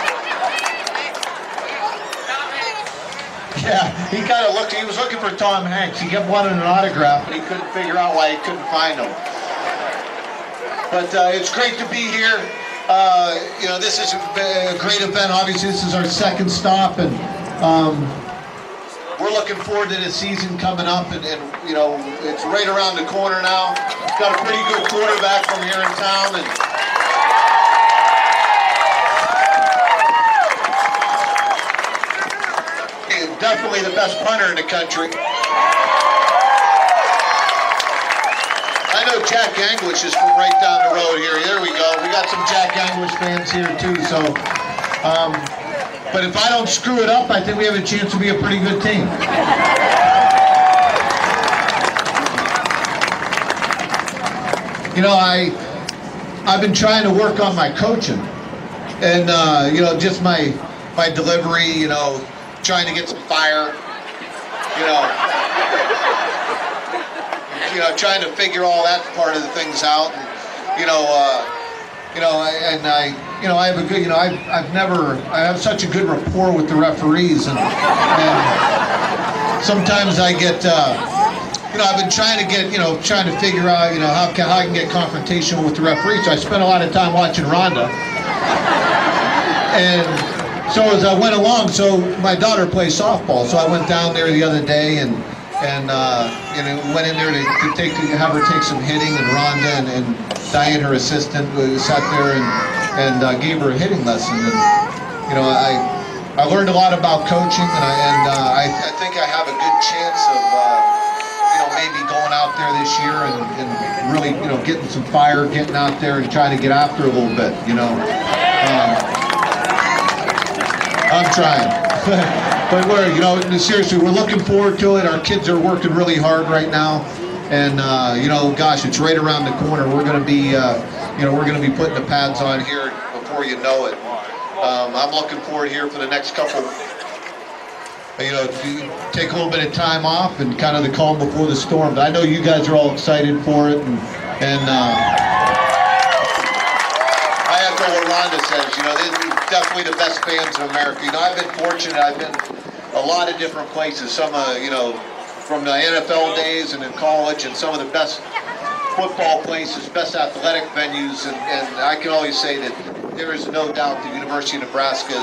Yeah, he kind of looked. He was looking for Tom Hanks. He kept wanting an autograph, but he couldn't figure out why he couldn't find him. But it's great to be here. This is a great event. Obviously, this is our second stop, and we're looking forward to this season coming up, and it's right around the corner now. Got a pretty good quarterback from here in town, and definitely the best punter in the country. I know Jack Anglish is from right down the road here. There we go. We got some Jack Anglish fans here too, so but if I don't screw it up, I think we have a chance to be a pretty good team. I've been trying to work on my coaching, and just my delivery. Trying to get some fire. Trying to figure all that part of the things out. And, I have a good, I have such a good rapport with the referees, and sometimes I get, I've been trying to figure out, how I can get confrontational with the referees. So I spent a lot of time watching Rhonda, and so as I went along, so my daughter plays softball, so I went down there the other day and went in there to have her take some hitting, and Rhonda and Diane, her assistant, sat there and gave her a hitting lesson. And I learned a lot about coaching, and I think I have a good chance of maybe going out there this year and really getting some fire, getting out there and trying to get after a little bit. I'm trying. But seriously, we're looking forward to it. Our kids are working really hard right now, and gosh, it's right around the corner. We're going to be, putting the pads on here before you know it. I'm looking forward here for the next couple. Take a little bit of time off and kind of the calm before the storm. But I know you guys are all excited for it, and I echo what Rhonda says. They're definitely the best fans in America. I've been fortunate. I've been a lot of different places. Some, from the NFL days and in college, and some of the best football places, best athletic venues, and I can always say that there is no doubt the University of Nebraska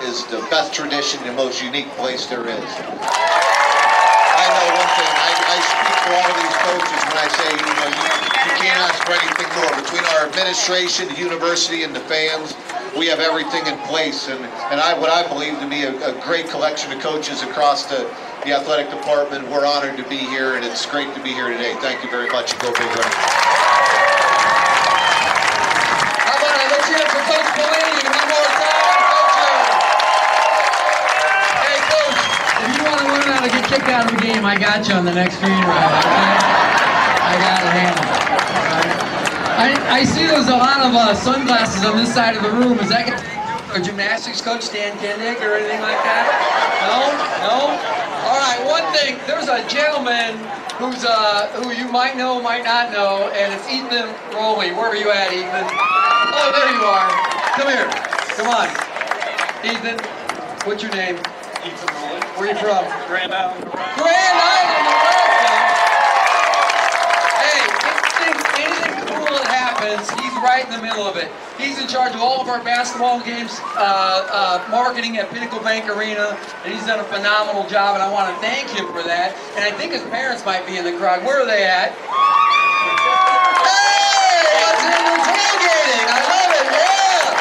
is the best tradition, the most unique place there is. I know one thing. I speak for all of these coaches when I say, you can't ask for anything more. Between our administration, the university, and the fans, we have everything in place, and what I believe to be a great collection of coaches across the athletic department. We're honored to be here, and it's great to be here today. Thank you very much, and go Big Red. How about I let you up for Coach Pelini one more time, Coach? Hey, Coach, if you want to learn how to get kicked out of the game, I got you on the next green ride, okay? I got it handled. I see there's a lot of sunglasses on this side of the room. Is that going to a gymnastics coach, Stan Kendig, or anything like that? No? No? All right, one thing, there's a gentleman who you might know, might not know, and it's Ethan Rowley. Where are you at, Ethan? Oh, there you are. Come here. Come on. Ethan, what's your name? Ethan Rowley. Where are you from? Grand Island. Grand Island, Nebraska. Hey, anything cool that happens, he's right in the middle of it. He's in charge of all of our basketball games, marketing at Pinnacle Bank Arena, and he's done a phenomenal job, and I want to thank him for that. And I think his parents might be in the crowd. Where are they at? Hey, that's him tailgating. I love it, yeah.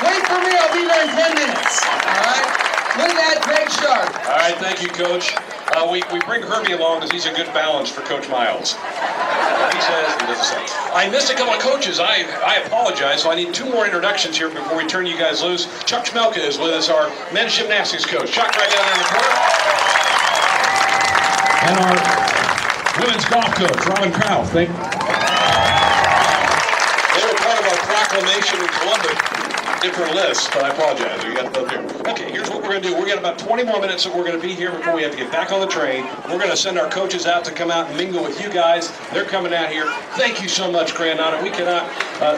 Wait for me, I'll be there in 10 minutes. All right? Look at that, Greg Sharp. All right, thank you, Coach. We bring Herbie along because he's a good balance for Coach Miles. He says, he doesn't say. I missed a couple of coaches. I apologize. So I need 2 more introductions here before we turn you guys loose. Chuck Schmelka is with us, our men's gymnastics coach. Chuck, right down in the corner. And our women's golf coach, Robin Kraus. They were part of our proclamation in Columbus. Different lists, but I apologize. We got both here. Okay, here's what we're going to do. We got about 20 more minutes that we're going to be here before we have to get back on the train. We're going to send our coaches out to come out and mingle with you guys. They're coming out here. Thank you so much, Grand Island. We cannot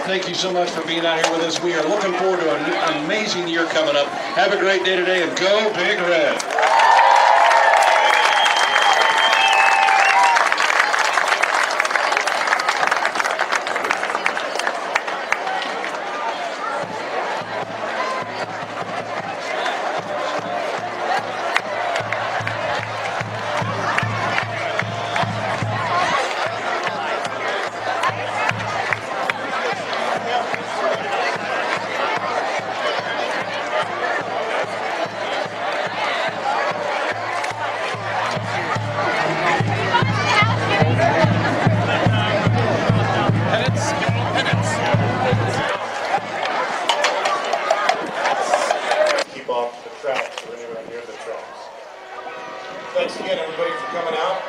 thank you so much for being out here with us. We are looking forward to an amazing year coming up. Have a great day today, and go Big Red. Thanks again, everybody, for coming out.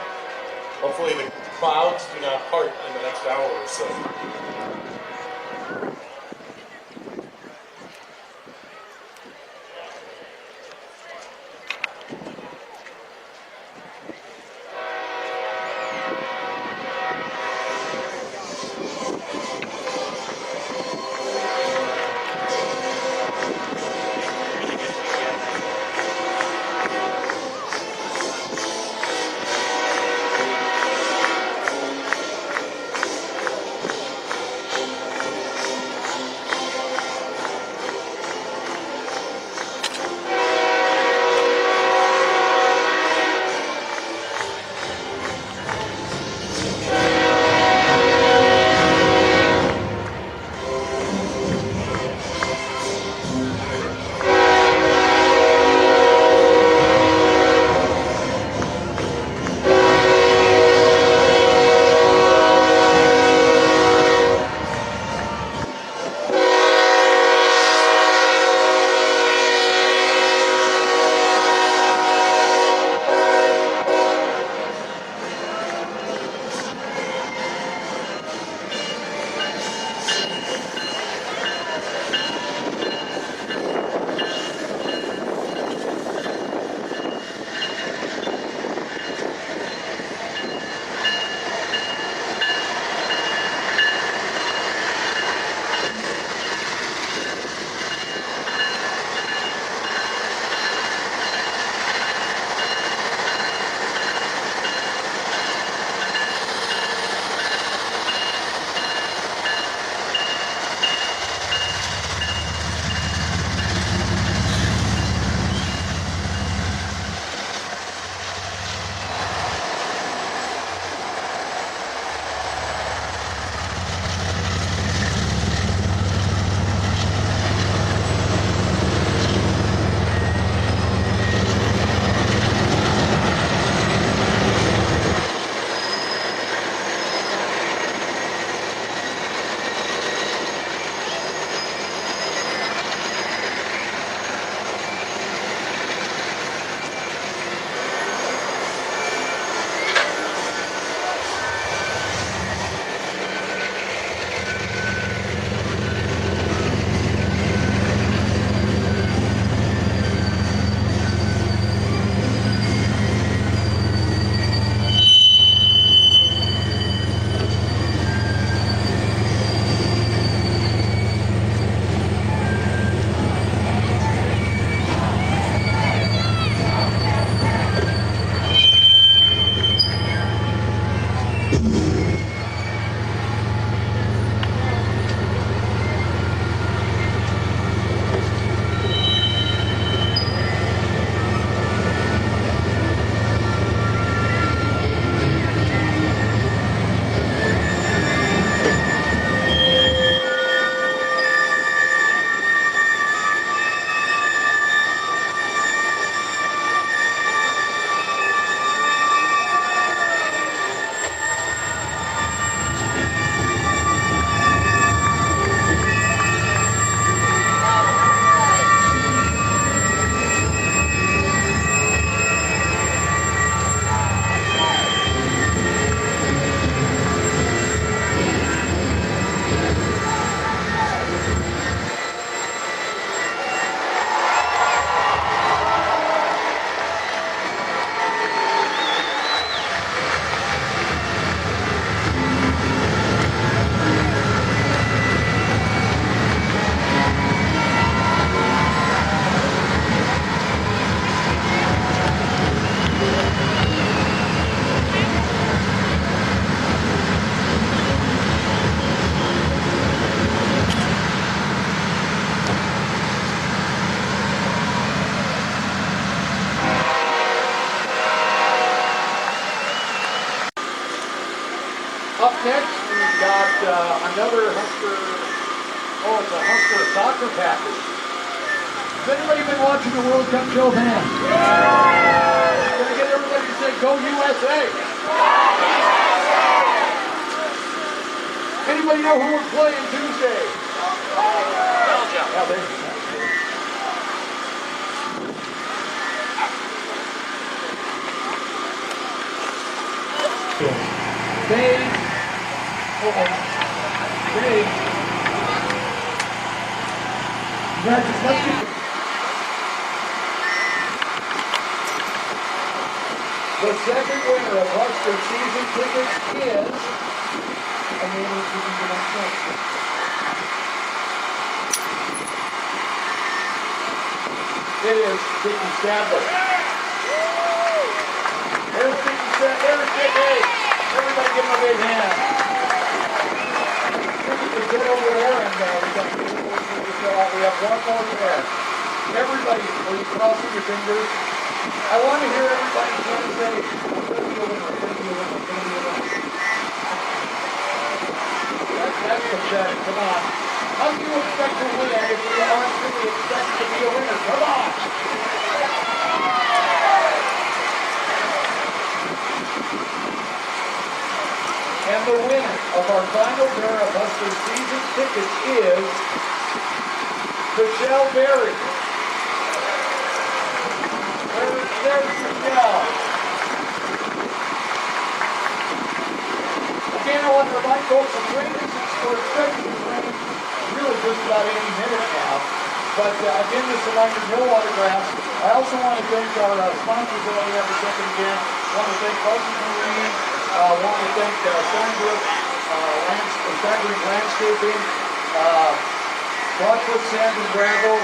Hopefully the clouds do not part in the next hour or so. we've got another Husker, it's a Husker soccer package. Has anybody been watching the World Cup? Show of hands. Can I get everybody to say, go USA? Anybody know who we're playing Tuesday? Belgium. Yeah, there you go. The second winner of Husker season tickets is, it is Dickie Sadler. There's Dickie Sadler. There's Dickie. Everybody give him a big hand. Dickie can get over there, and we have one more there. Everybody, please crossing your fingers. I want to hear everybody try to say, I'm going to be a winner, I'm going to be a winner, I'm going to be a winner. That's pathetic, come on. How do you expect to win if you aren't really expected to be a winner? Come on! And the winner of our final pair of Husker season tickets is Michelle Berry. There's Michelle. Again, I want to remind folks of training. We're expecting to train really just about any minute now. But again, this reminder, no autographs. I also want to thank our sponsors that we have a second again. I want to thank Parsons Marine. I want to thank Steinbrook Landscaping, Broadfoot Sand and Gravel.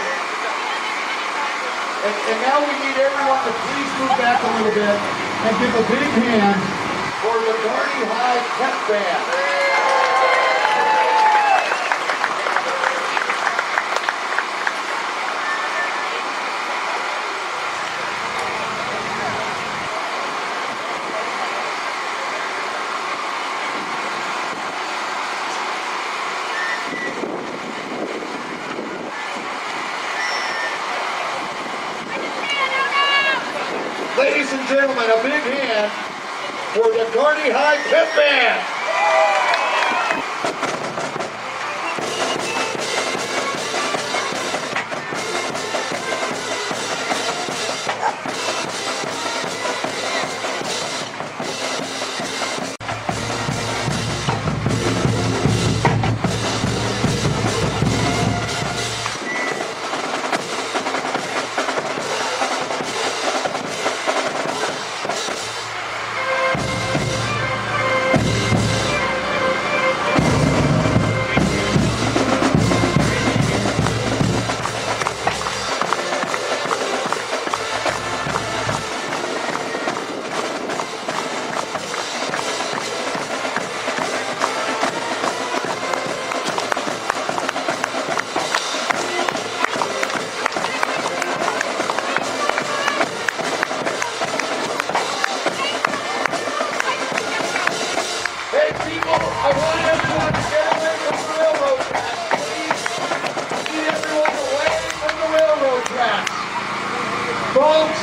And now we need everyone to please move back a little bit and give a big hand for the Kearney High Pep Band. Ladies and gentlemen, a big hand for the Kearney High Pep Band. Folks,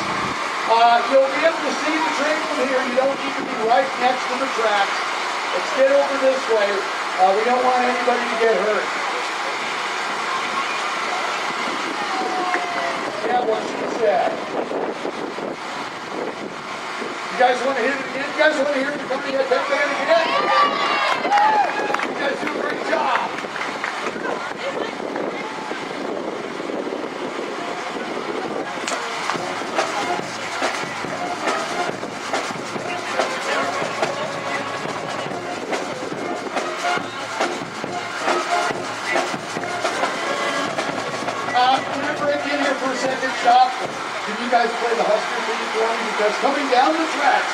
you'll be able to see the train from here. You don't need to be right next to the tracks. Let's get over this way. We don't want anybody to get hurt. Yeah, what she said. You guys want to hear it again? You guys want to hear the Kearney Pep Band again? You guys do a great job. Stop. Can you guys play the Husker theme for me? Because coming down the tracks,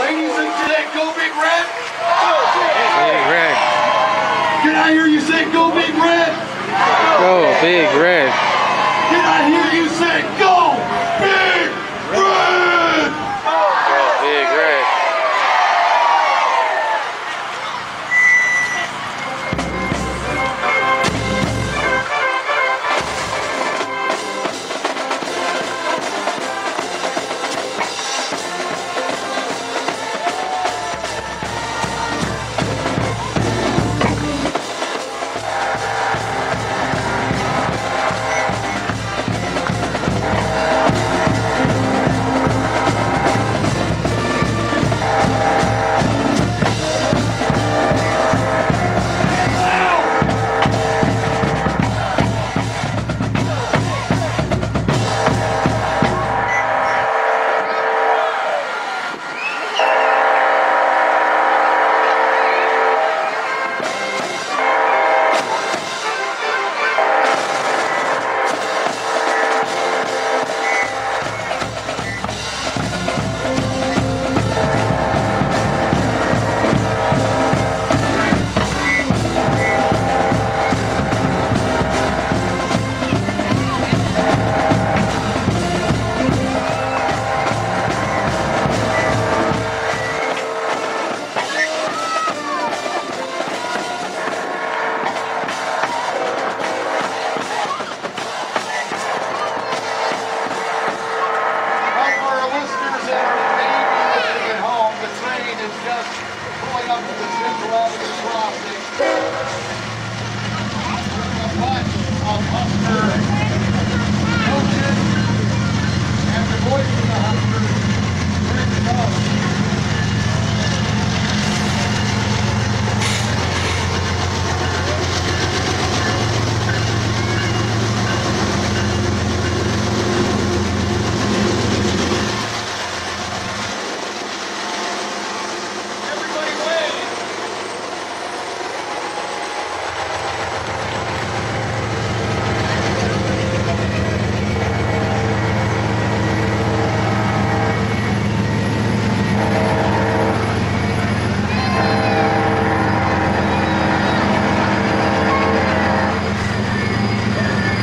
ladies and gentlemen, go Big Red! Go Big Red! Can I hear you say go Big Red? Go Big Red! Can I hear you say go Big Red? Go Big Red! Providence Crossing. A bunch of Husker coaches and the voice of the Huskers ready to go.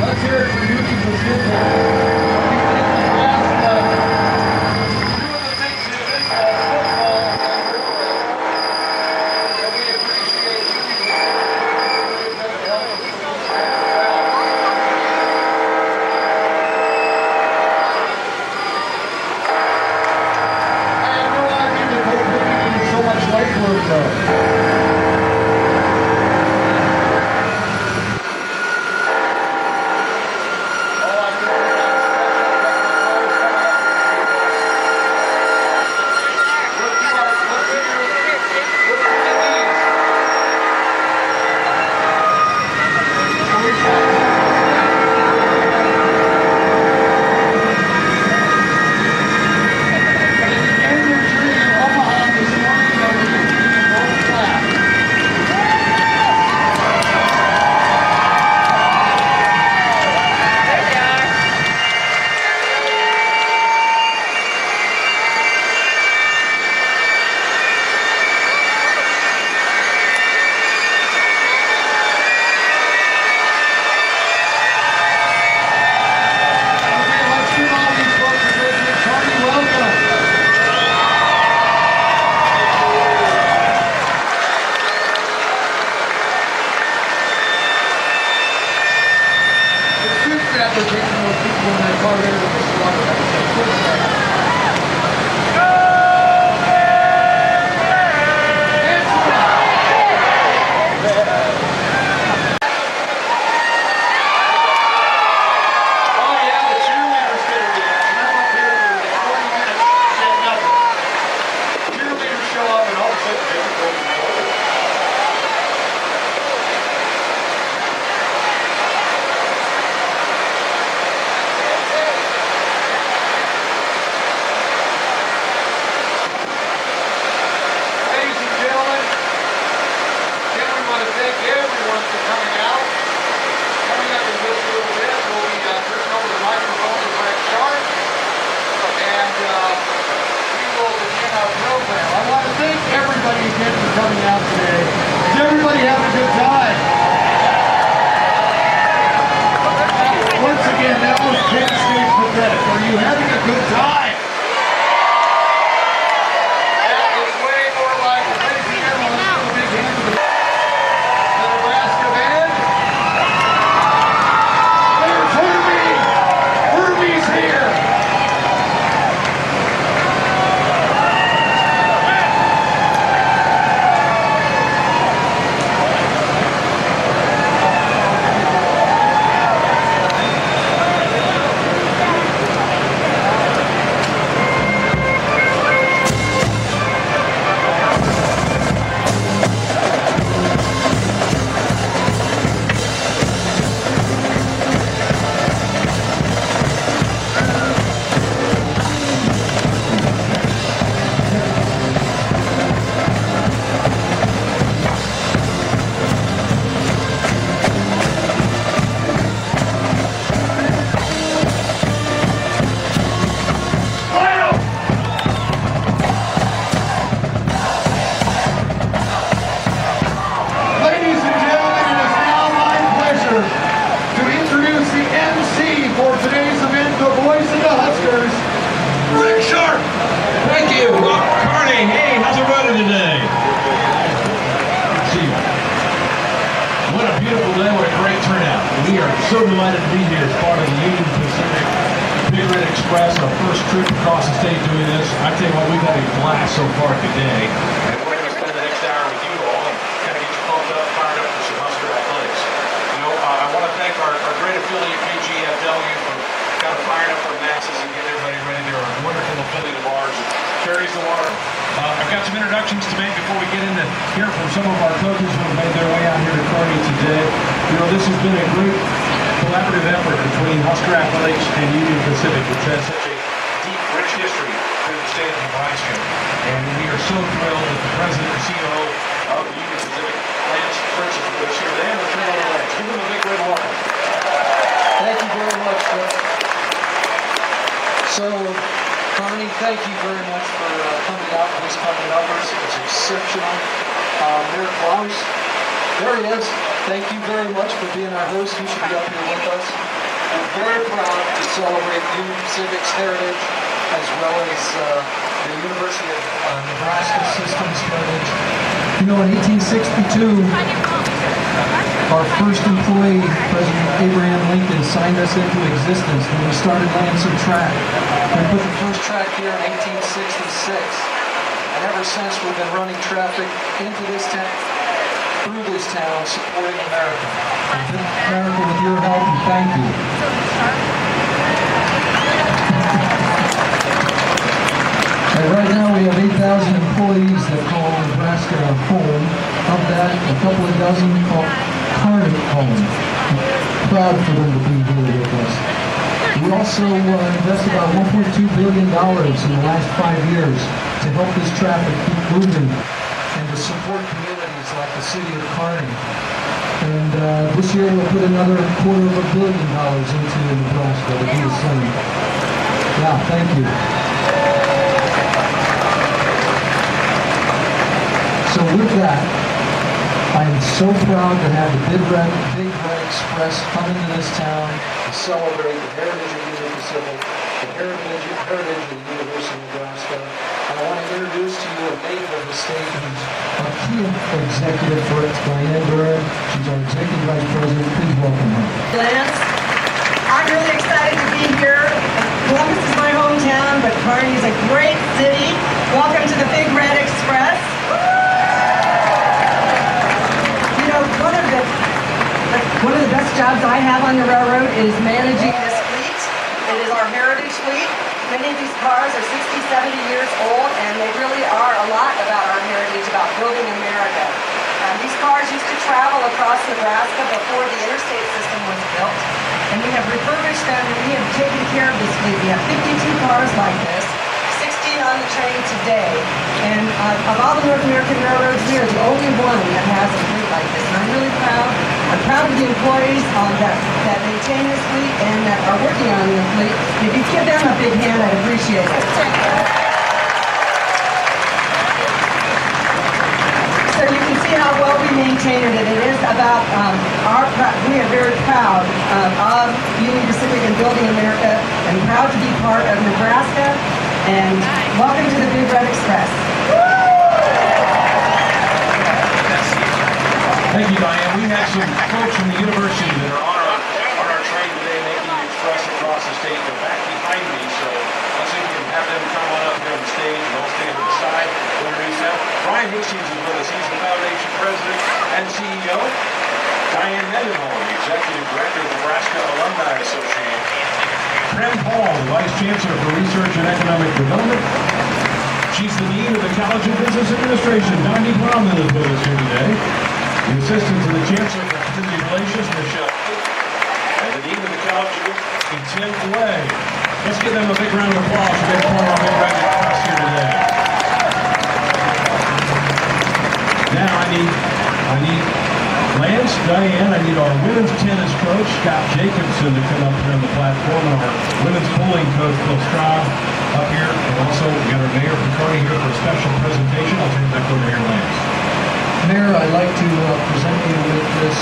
Let's hear it for Yuki Pacific. Doing the things in baseball, football, and football. And we appreciate Yuki Pacific for help us with this crowd. I have no idea that we're putting in so much legwork though. Coming out today. Is everybody having a good time? Once again, that was Penn State pathetic. Are you having a good time? That is way more like it. Ladies and gentlemen, let's give a big hand to the Nebraska band. There's Herbie! Herbie's here! We are so delighted to be here as part of the Union Pacific Big Red Express, our first trip across the state doing this. I tell you what, we've had a blast so far today. And we're going to spend the next hour with you all. got some introductions to make before we get into hear from some of our coaches who have made their way out here to Kearney today. You know, this has been a great collaborative effort between Husker Athletics and Union Pacific, which has such a deep, rich history through the state of Nebraska. And we are so thrilled that the president and CEO of Union Pacific, Lance Fritz, is with us here today. And we're turning over Lance. Give him a big red welcome. Thank you very much, Rick. So, Kearney, thank you very much for coming out with these kind of numbers. It's exceptional. Mayor Klaus, there he is. Thank you very much for being our host. You should be up here with us. I'm very proud to celebrate Union Pacific's heritage as well as the University of Nebraska System's heritage. You know, in 1862, our first employee, President Abraham Lincoln, signed us into existence when we started laying some track. We put the first track here in 1866, and ever since we've been running traffic into this town, through this town, supporting America. America, with your help, and thank you. Right now we have 8,000 employees that call Nebraska home. Of that, a couple of dozen call Kearney home. Proud for them to be here with us. We also invested about $1.2 billion in the last 5 years to help this traffic keep moving and to support communities like the city of Kearney. And this year we'll put another $250 million into Nebraska to do the same. Yeah, thank you. So with that, I am so proud to have the Big Red Express come into this town to celebrate the heritage of Union Pacific, the heritage of the University of Nebraska. And I want to introduce to you a native of the state who's a key executive for it, Diane Durham. She's our Executive Vice President. Please welcome her. Lance, I'm really excited to be here. Columbus is my hometown, but Kearney is a great city. Welcome to the Big Red Express. One of the best jobs I have on the railroad is managing this fleet. It is our heritage fleet. Many of these cars are 60, 70 years old, and they really are a lot about our heritage, about building America. These cars used to travel across Nebraska before the interstate system was built, and we have refurbished them, and we have taken care of this fleet. We have 52 cars like this, 16 on the train today, and of all the North American railroads, we are the only one that has a fleet like this, and I'm really proud. I'm proud of the employees that maintain this fleet and that are working on the fleet. If you give them a big hand, I'd appreciate it. So you can see how well we maintain it. It is about we are very proud of Union Pacific and building America, and proud to be part of Nebraska. And welcome to the Big Red Express. Thank you, Diane. We had some folks from the university that are on our train today making the express across the state. They're back behind me, so let's see if we can have them come on up here on the stage and I'll stand to the side. We'll introduce them. Brian Hastings is with us. He's the Foundation President and CEO. Diane Mendenhall, the Executive Director of the Nebraska Alumni Association. Prem Paul, the Vice Chancellor for Research and Economic Development. She's the Dean of the College of Business Administration. Donnie Bromley is with us here today. The Assistant to the Chancellor for Community Relations, Michelle, and the Dean of the College of Business, Tim Way. Let's give them a big round of applause for being part of our Big Red Express here today. Now I need Lance, Diane, I need our women's tennis coach, Scott Jacobson, to come up here on the platform, and our women's bowling coach, Bill Straub, up here. And also, we got our Mayor from Kearney here for a special presentation. I'll turn it back over here, Lance. Mayor, I'd like to present you with this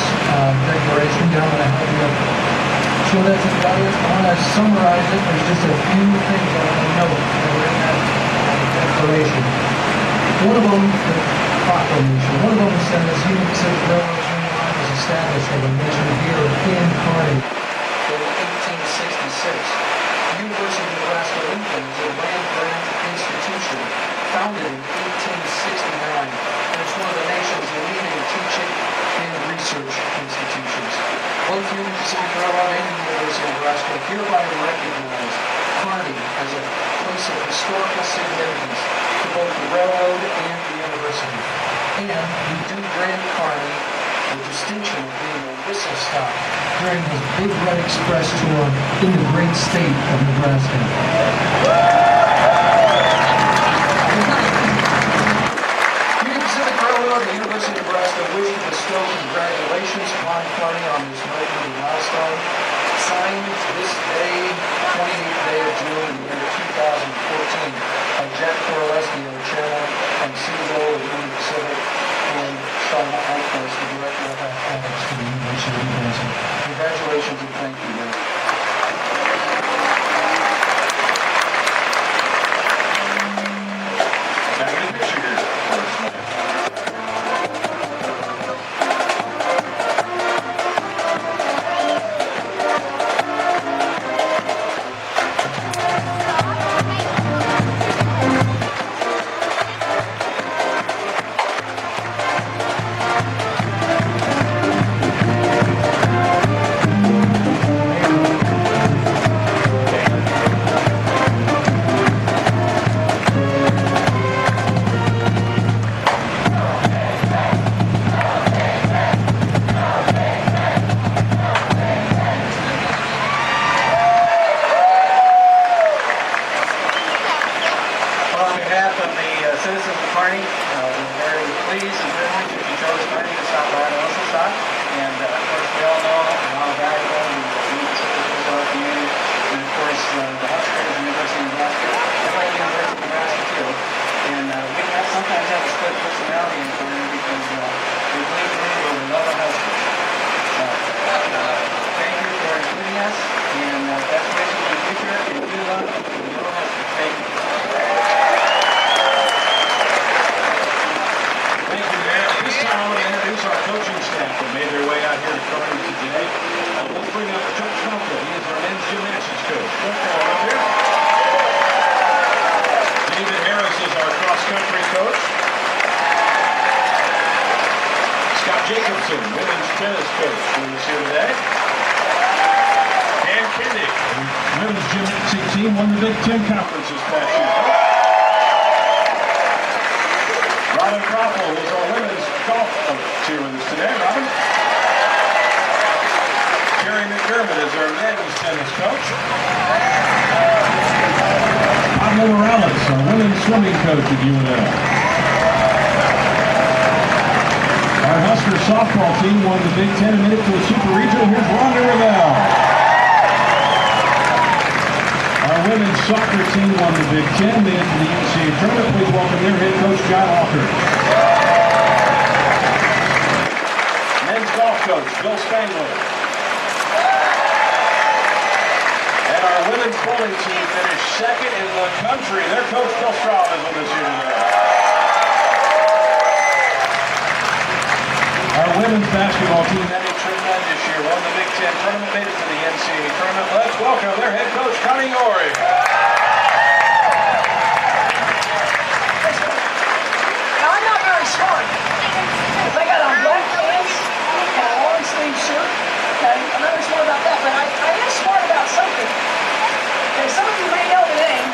declaration. I'm going to have you show that to the audience. I want to summarize it. There's just a few things I want to note that are in that declaration. One of them, the proclamation, one of them says Union Pacific Railroad Union Line was established as a mission here in Kearney in 1866. The University of Nebraska Lincoln is a land-grant institution founded in 1869. It's one of the nation's leading teaching and research institutions. Both Union Pacific Railroad and the University of Nebraska hereby recognize Kearney as a place of historical significance to both the railroad and the university. And we do grant Kearney the distinction of being a whistle stop during his Big Red Express tour in the great state of Nebraska. Union Pacific Railroad and the University of Nebraska wish to bestow congratulations upon Kearney on this noteworthy milestone. Signed this day, 28th day of June in the year 2014, by Jack Corlesio, Chairman and CEO of Union Pacific, and Sean Alquist, the Director of Athletics for the University of Nebraska. Congratulations and thank you, Rick. Now, get a picture here first, man. On behalf of the citizens of Kearney, we're very pleased and privileged that you chose Kearney to stop by the Whistle Stop. And of course, we all know how valuable the Union Pacific is to our community. And of course, the Huskers, the University of Nebraska, I like the University of Nebraska too. And we sometimes have a split personality in Kearney because we believe but we love our Huskers. Thank you for including us, and best wishes in the future. And good luck with the Little Huskers. Thank you. Thank you, Matt. At this time, I want to introduce our coaching staff that made their way out here to Kearney today. Let's bring up Chuck Trumka. He is our men's gymnastics coach. Chuck, come on up here. David Harris is our cross-country coach. Scott Jacobson, women's tennis coach, who is here today. Dan Kennedy, women's gymnastics team, won the Big Ten Conference this past year. Robin Kroppel is our women's golf coach here with us today. Robin. Jerry McDermott is our men's tennis coach. Pablo Morales, our women's swimming coach at UNL. Our Husker softball team won the Big Ten and made it to the Super Regional. Here's Rhonda Revelle. Our women's soccer team won the Big Ten, made it to the NCAA tournament. Please welcome their head coach, John Walker. Men's golf coach, Bill Spangler. And our women's bowling team finished second in the country. Their coach, Bill Straub, is with us here today. Our women's basketball team had a tremendous year. Won the Big Ten tournament, made it to the NCAA tournament. Let's welcome their head coach, Connie Ori. Now, I'm not very smart, because I got on black pants and a long sleeve shirt. Okay, I'm not very smart about that, but I am smart about something. Okay, some of you may know the name.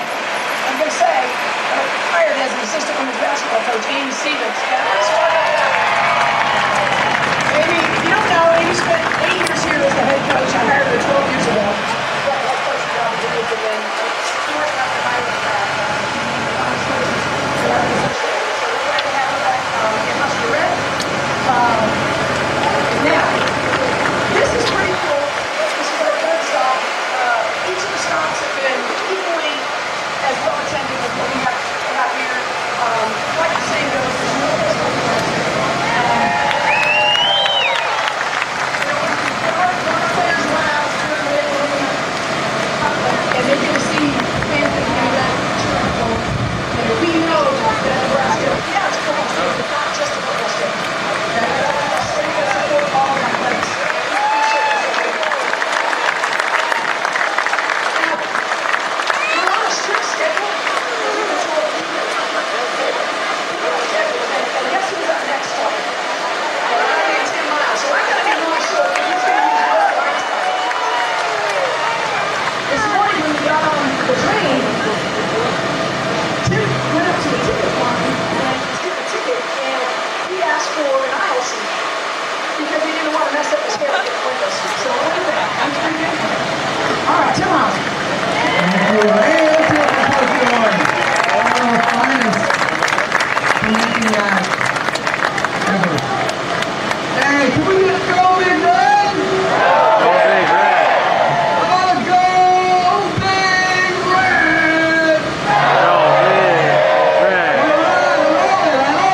I'm going to say, I was hired as an assistant women's basketball coach, Amy Stevens. Okay, I'm not smart about that. Amy, if you don't know, Amy spent 8 years here as the head coach. I hired her 12 years ago. Yeah, head coach job, and then short after my position. So we're glad to have her back in Husker Red. here with us. So what do you think? That's pretty good. All right, Tim House. Hey, can we just go Big Red? Go Big Red. Oh, go Big Red! Go Big Red.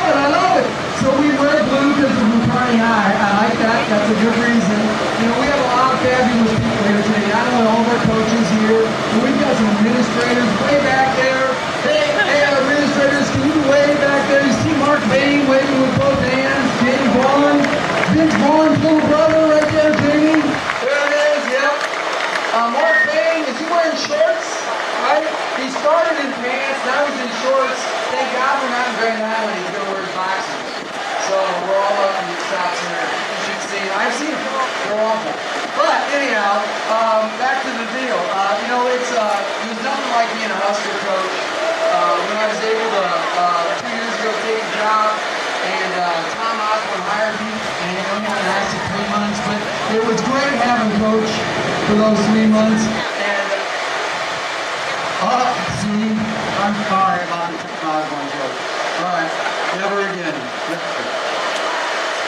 I love it. So we wear blue because of Kearney High. I like that. That's a good reason. You know, we have a lot of fabulous people here today. Not only all of our coaches here, but we've got some administrators way back there. Hey, our administrators, can you wave back there? You see Mark Bain waving with both hands. Jamie Vaughn. Vince Vaughn's little brother right there, Jamie. There it is, yep. Mark Bain, is he wearing shorts? Right? He started in pants, now he's in shorts. Thank God we're not in Grand Island, he's going to wear his boxers. So we're all up in the shops here. You should see them. I've seen them. They're awful. But anyhow, back to the deal. You know, there's nothing like being a Husker coach. When I was able to, 2 years ago, take a job, and Tom Osborne hired me, and it only lasted 3 months, but it was great having Coach for those 3 months. And, see, I'm sorry about the Tom Osborne joke. All right, never again.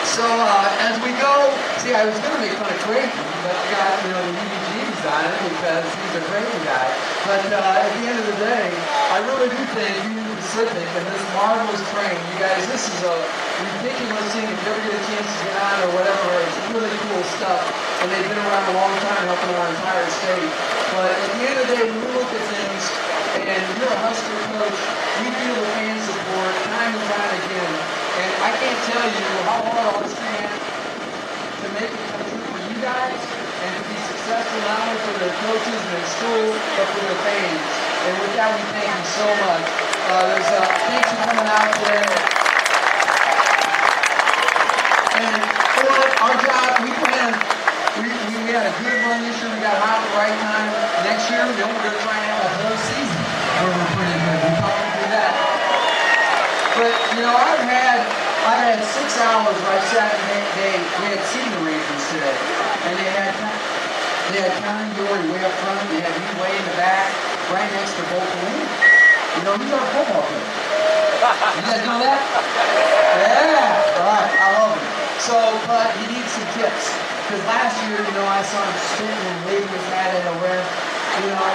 So, as we go, see, I was going to make fun of Creighton, but I got, the UBGs on it because he's a Creighton guy. But at the end of the day, I really do think Union Pacific and this marvelous train, you guys, this is a ridiculous thing. If you ever get a chance to get on or whatever, it's really cool stuff. And they've been around a long time helping our entire state. But at the end of the day, when we look at things, and you're a Husker coach, we feel the fan support time and time again. And I can't tell you how hard all this man to make it come true for you guys and to be successful not only for the coaches and the school, but for the fans. And with that, we thank you so much. Thanks for coming out today. And you know what, our job, we had a good run this year. We got hot at the right time. Next year, we're going to try and have a whole season where we're pretty good. We probably do that. But, you know, I've had 6 hours where I sat and we had seating arrangements today. And they had Connie Dory way up front, they had me way in the back, right next to Bolt Lane. You know, he's our football coach. You guys know that? Yeah! All right, I love him. So, but he needs some tips. Because last year, you know, I saw him spitting and waving his hat at a ref, you know,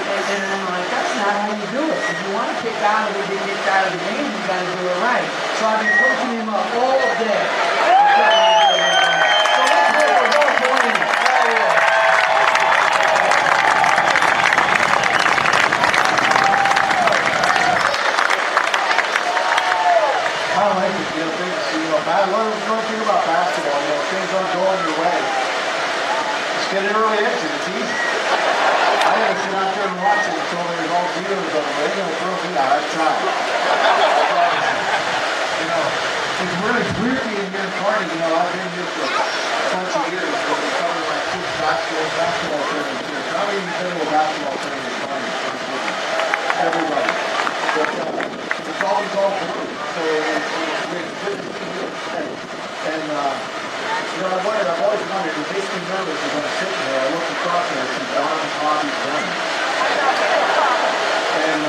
and I'm like, that's not how you do it. If you want to kick out of it, get kicked out of the game, you got to do it right. So I've been coaching him up all day. So let's go for Bolt Lane. I like it, you know, things, one thing about basketball, you know, things aren't going your way. Just get an early exit, it's easy. I had to sit out there and watch it until there's all zeros of them. They're going to throw me out, I've tried. You know, it's really weird being here in Kearney, you know, I've been here for a bunch of years, but we cover like 6 basketball tournaments here. How many federal basketball tournaments in Kearney? Everybody. But it's always all blue. So it's good to see you. And you know, I've always wondered, it makes me nervous when I'm sitting there, I look across there and see Don and Bobby running. And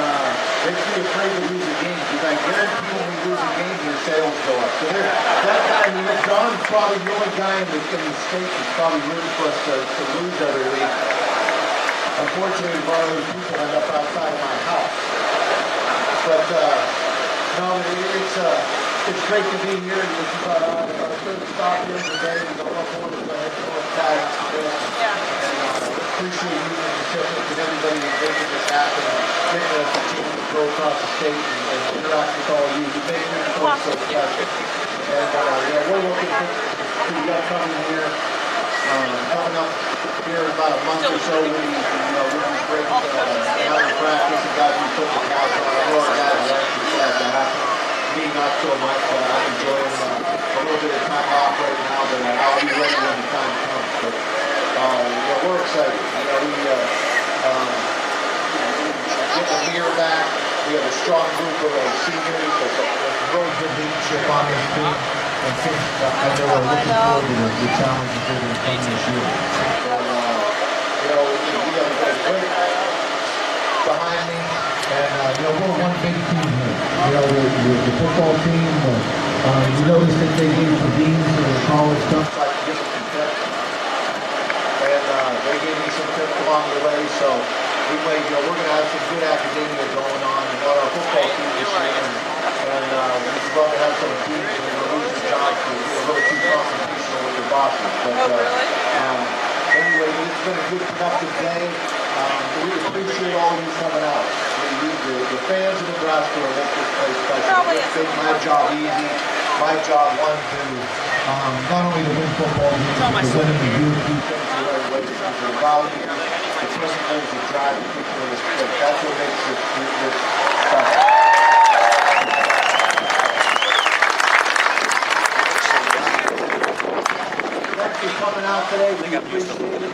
makes me afraid to lose a game, because I guarantee when we lose a game, your sales go up. So that guy, I mean, Don's probably the only guy in the state that's probably rooting for us to lose every week. Unfortunately, a lot of those people end up outside of my house. But no, it's great to be here. This is our third stop here today. We go up over to the head tag. And appreciate you and Pacific and everybody making this happen, getting us a team to go across the state and interact with all of you. You make this place so special. And we're looking to the upcoming year. Coming up here in about a month or so, we'll be breaking out of practice and guys will put the cows on. I know our guys like that. Me, not so much. I'm enjoying a little bit of time off right now, but I'll be ready when the time comes. But we're excited. We get the mirror back. We have a strong group of seniors. There's really good leadership on this team. and think that they were looking forward to the challenges they're going to come this year. And, we have a great behind me, and we're one big team here. The football team, you notice that they gave some deans for the college stuff, so I can give them some tips. And they gave me some tips along the way, so we're going to have some good academia going on our football team this year. And we'd love to have some teams that are going to lose their jobs to get a little too confrontational with their bosses. But anyway, it's been a good, productive day. We appreciate all of you coming out. The fans of Nebraska will make this place special. It's make my job easy. My job, one, to not only to win football games, but to win them to do things the right way. Because the values, the principles, the drive, the people of this place. That's what makes this special. Thanks for coming out today. We appreciate it.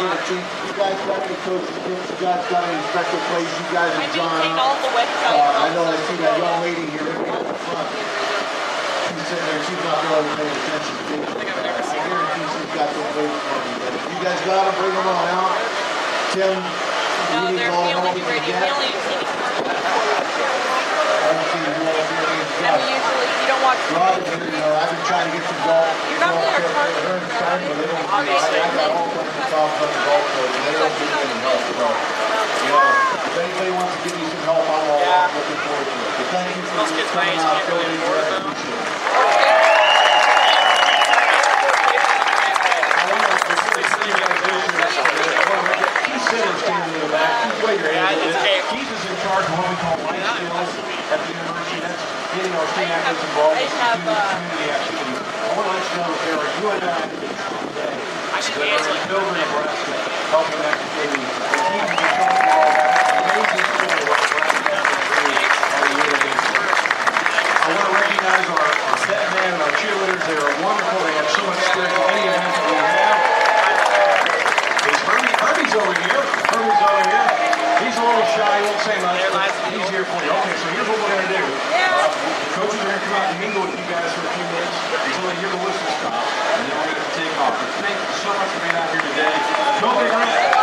You guys got any coaching tips? You guys got any special plays? You guys are drawing up. I know I see that young lady here in the front. She's sitting there. She's not really paying attention to me. I guarantee she's got some plays for me. But if you guys got them, bring them on out. Tim, you need all the help you can get. I haven't seen you all here. You don't watch Rob, I've been trying to get some golf. You're not really a part of it. I got all kinds of talk about the golf course, and they don't give me any help. So, if anybody wants to give me some help, I'm looking forward to it. But thank you for coming out. I appreciate it. Keith Sitter's standing in the back. Keith, wait your hand. Keith is in charge of what we call life skills at the university. That's getting our student athletes involved in community activities. I want to let you know that there are you and I today that are in Dover, Nebraska, helping that community. And Keith is in charge of all that. Amazing story of what Nebraska has to do on a yearly basis. I want to recognize our set men and our cheerleaders. They are wonderful. They have so much spirit for any event that we have. Herbie's over here. Herbie's over here. He's a little shy. He won't say much. He's here for you. Okay, so here's what we're going to do. The coaches are going to come out and mingle with you guys for a few minutes until they hear the whistle stop, and then we're going to take off. But thank you so much for being out here today. Go Big Red!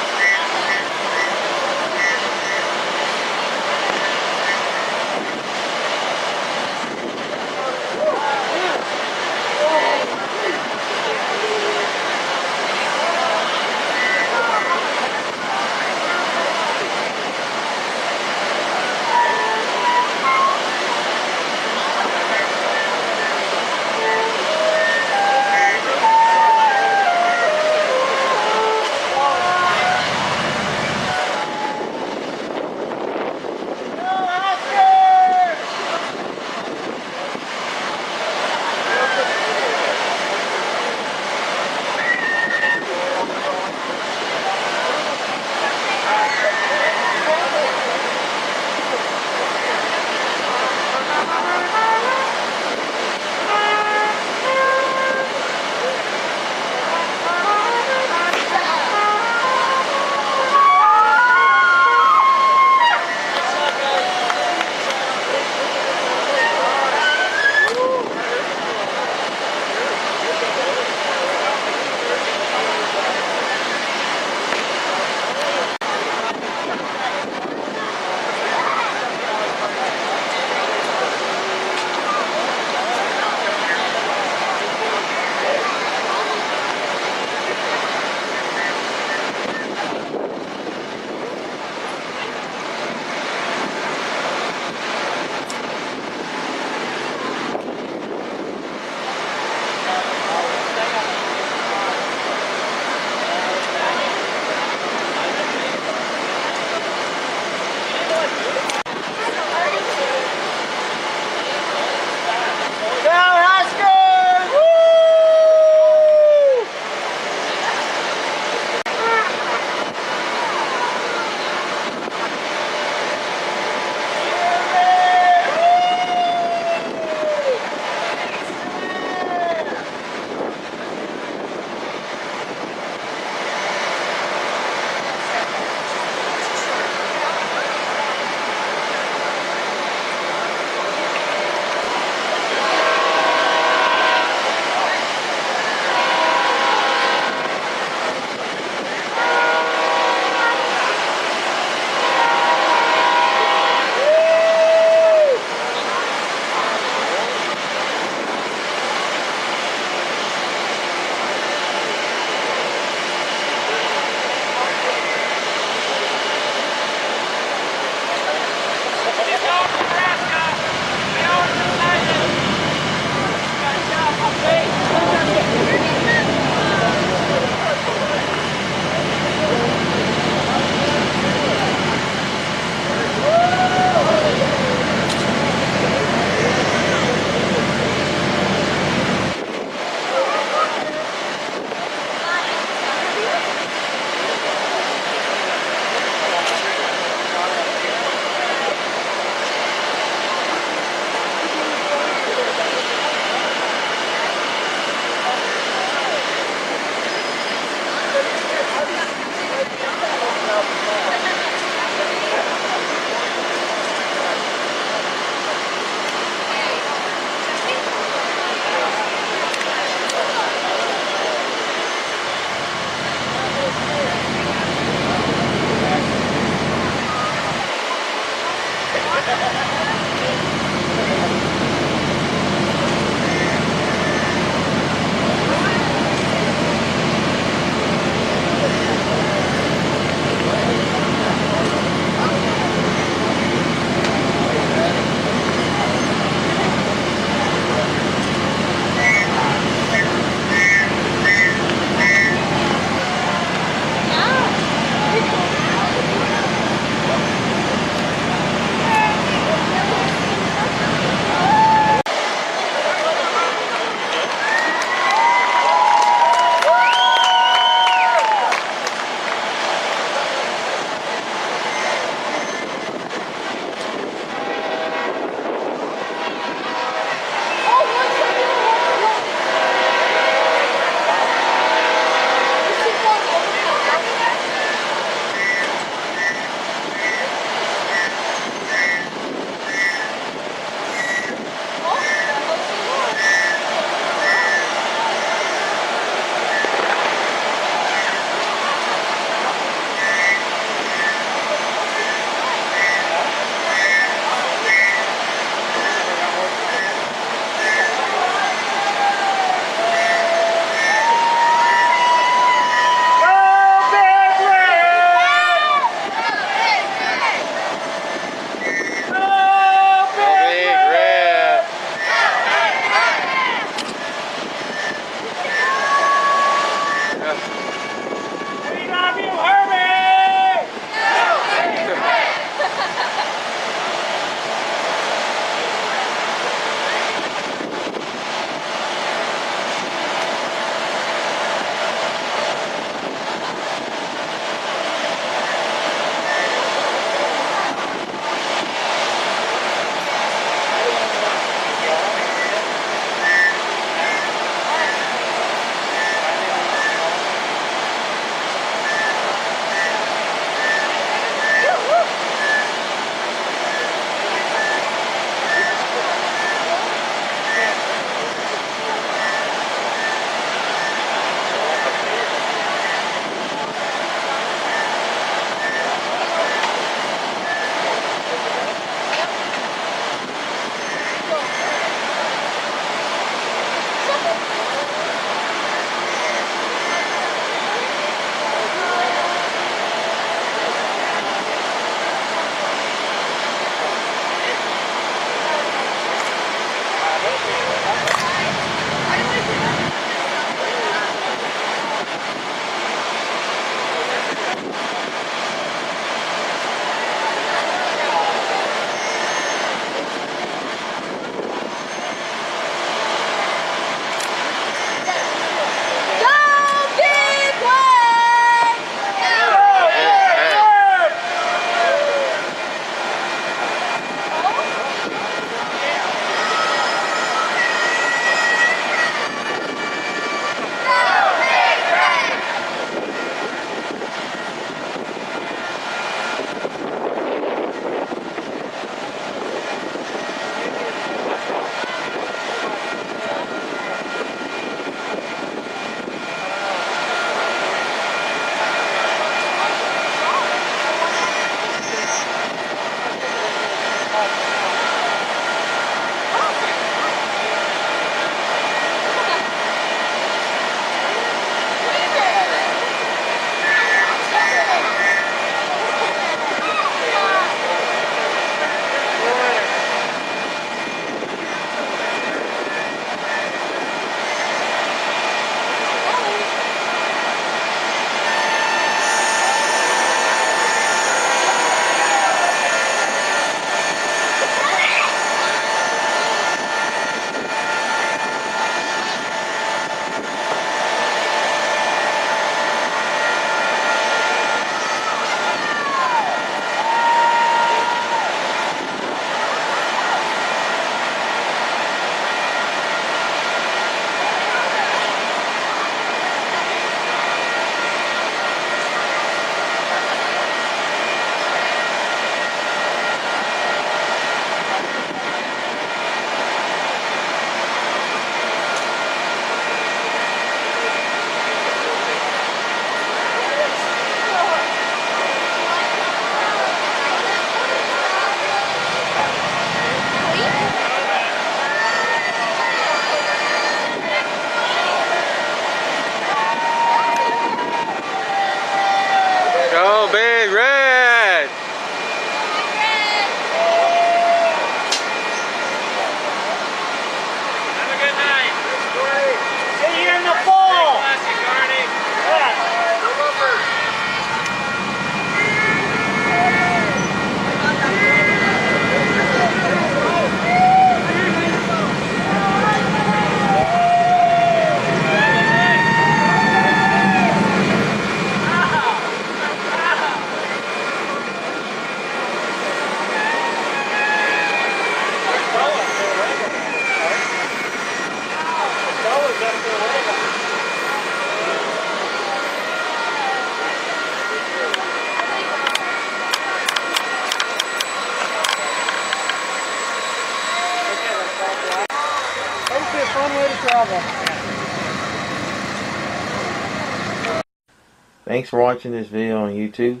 Thanks for watching this video on YouTube.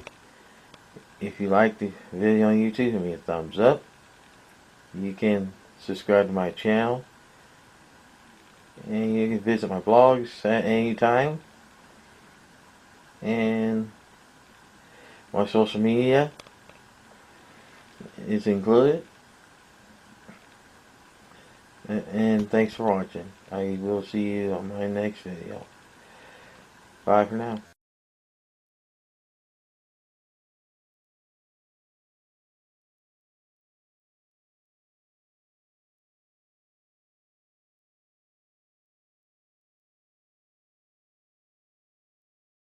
If you like the video on YouTube, give me a thumbs up. You can subscribe to my channel. And you can visit my blogs at any time. And my social media is included. And thanks for watching. I will see you on my next video. Bye for now.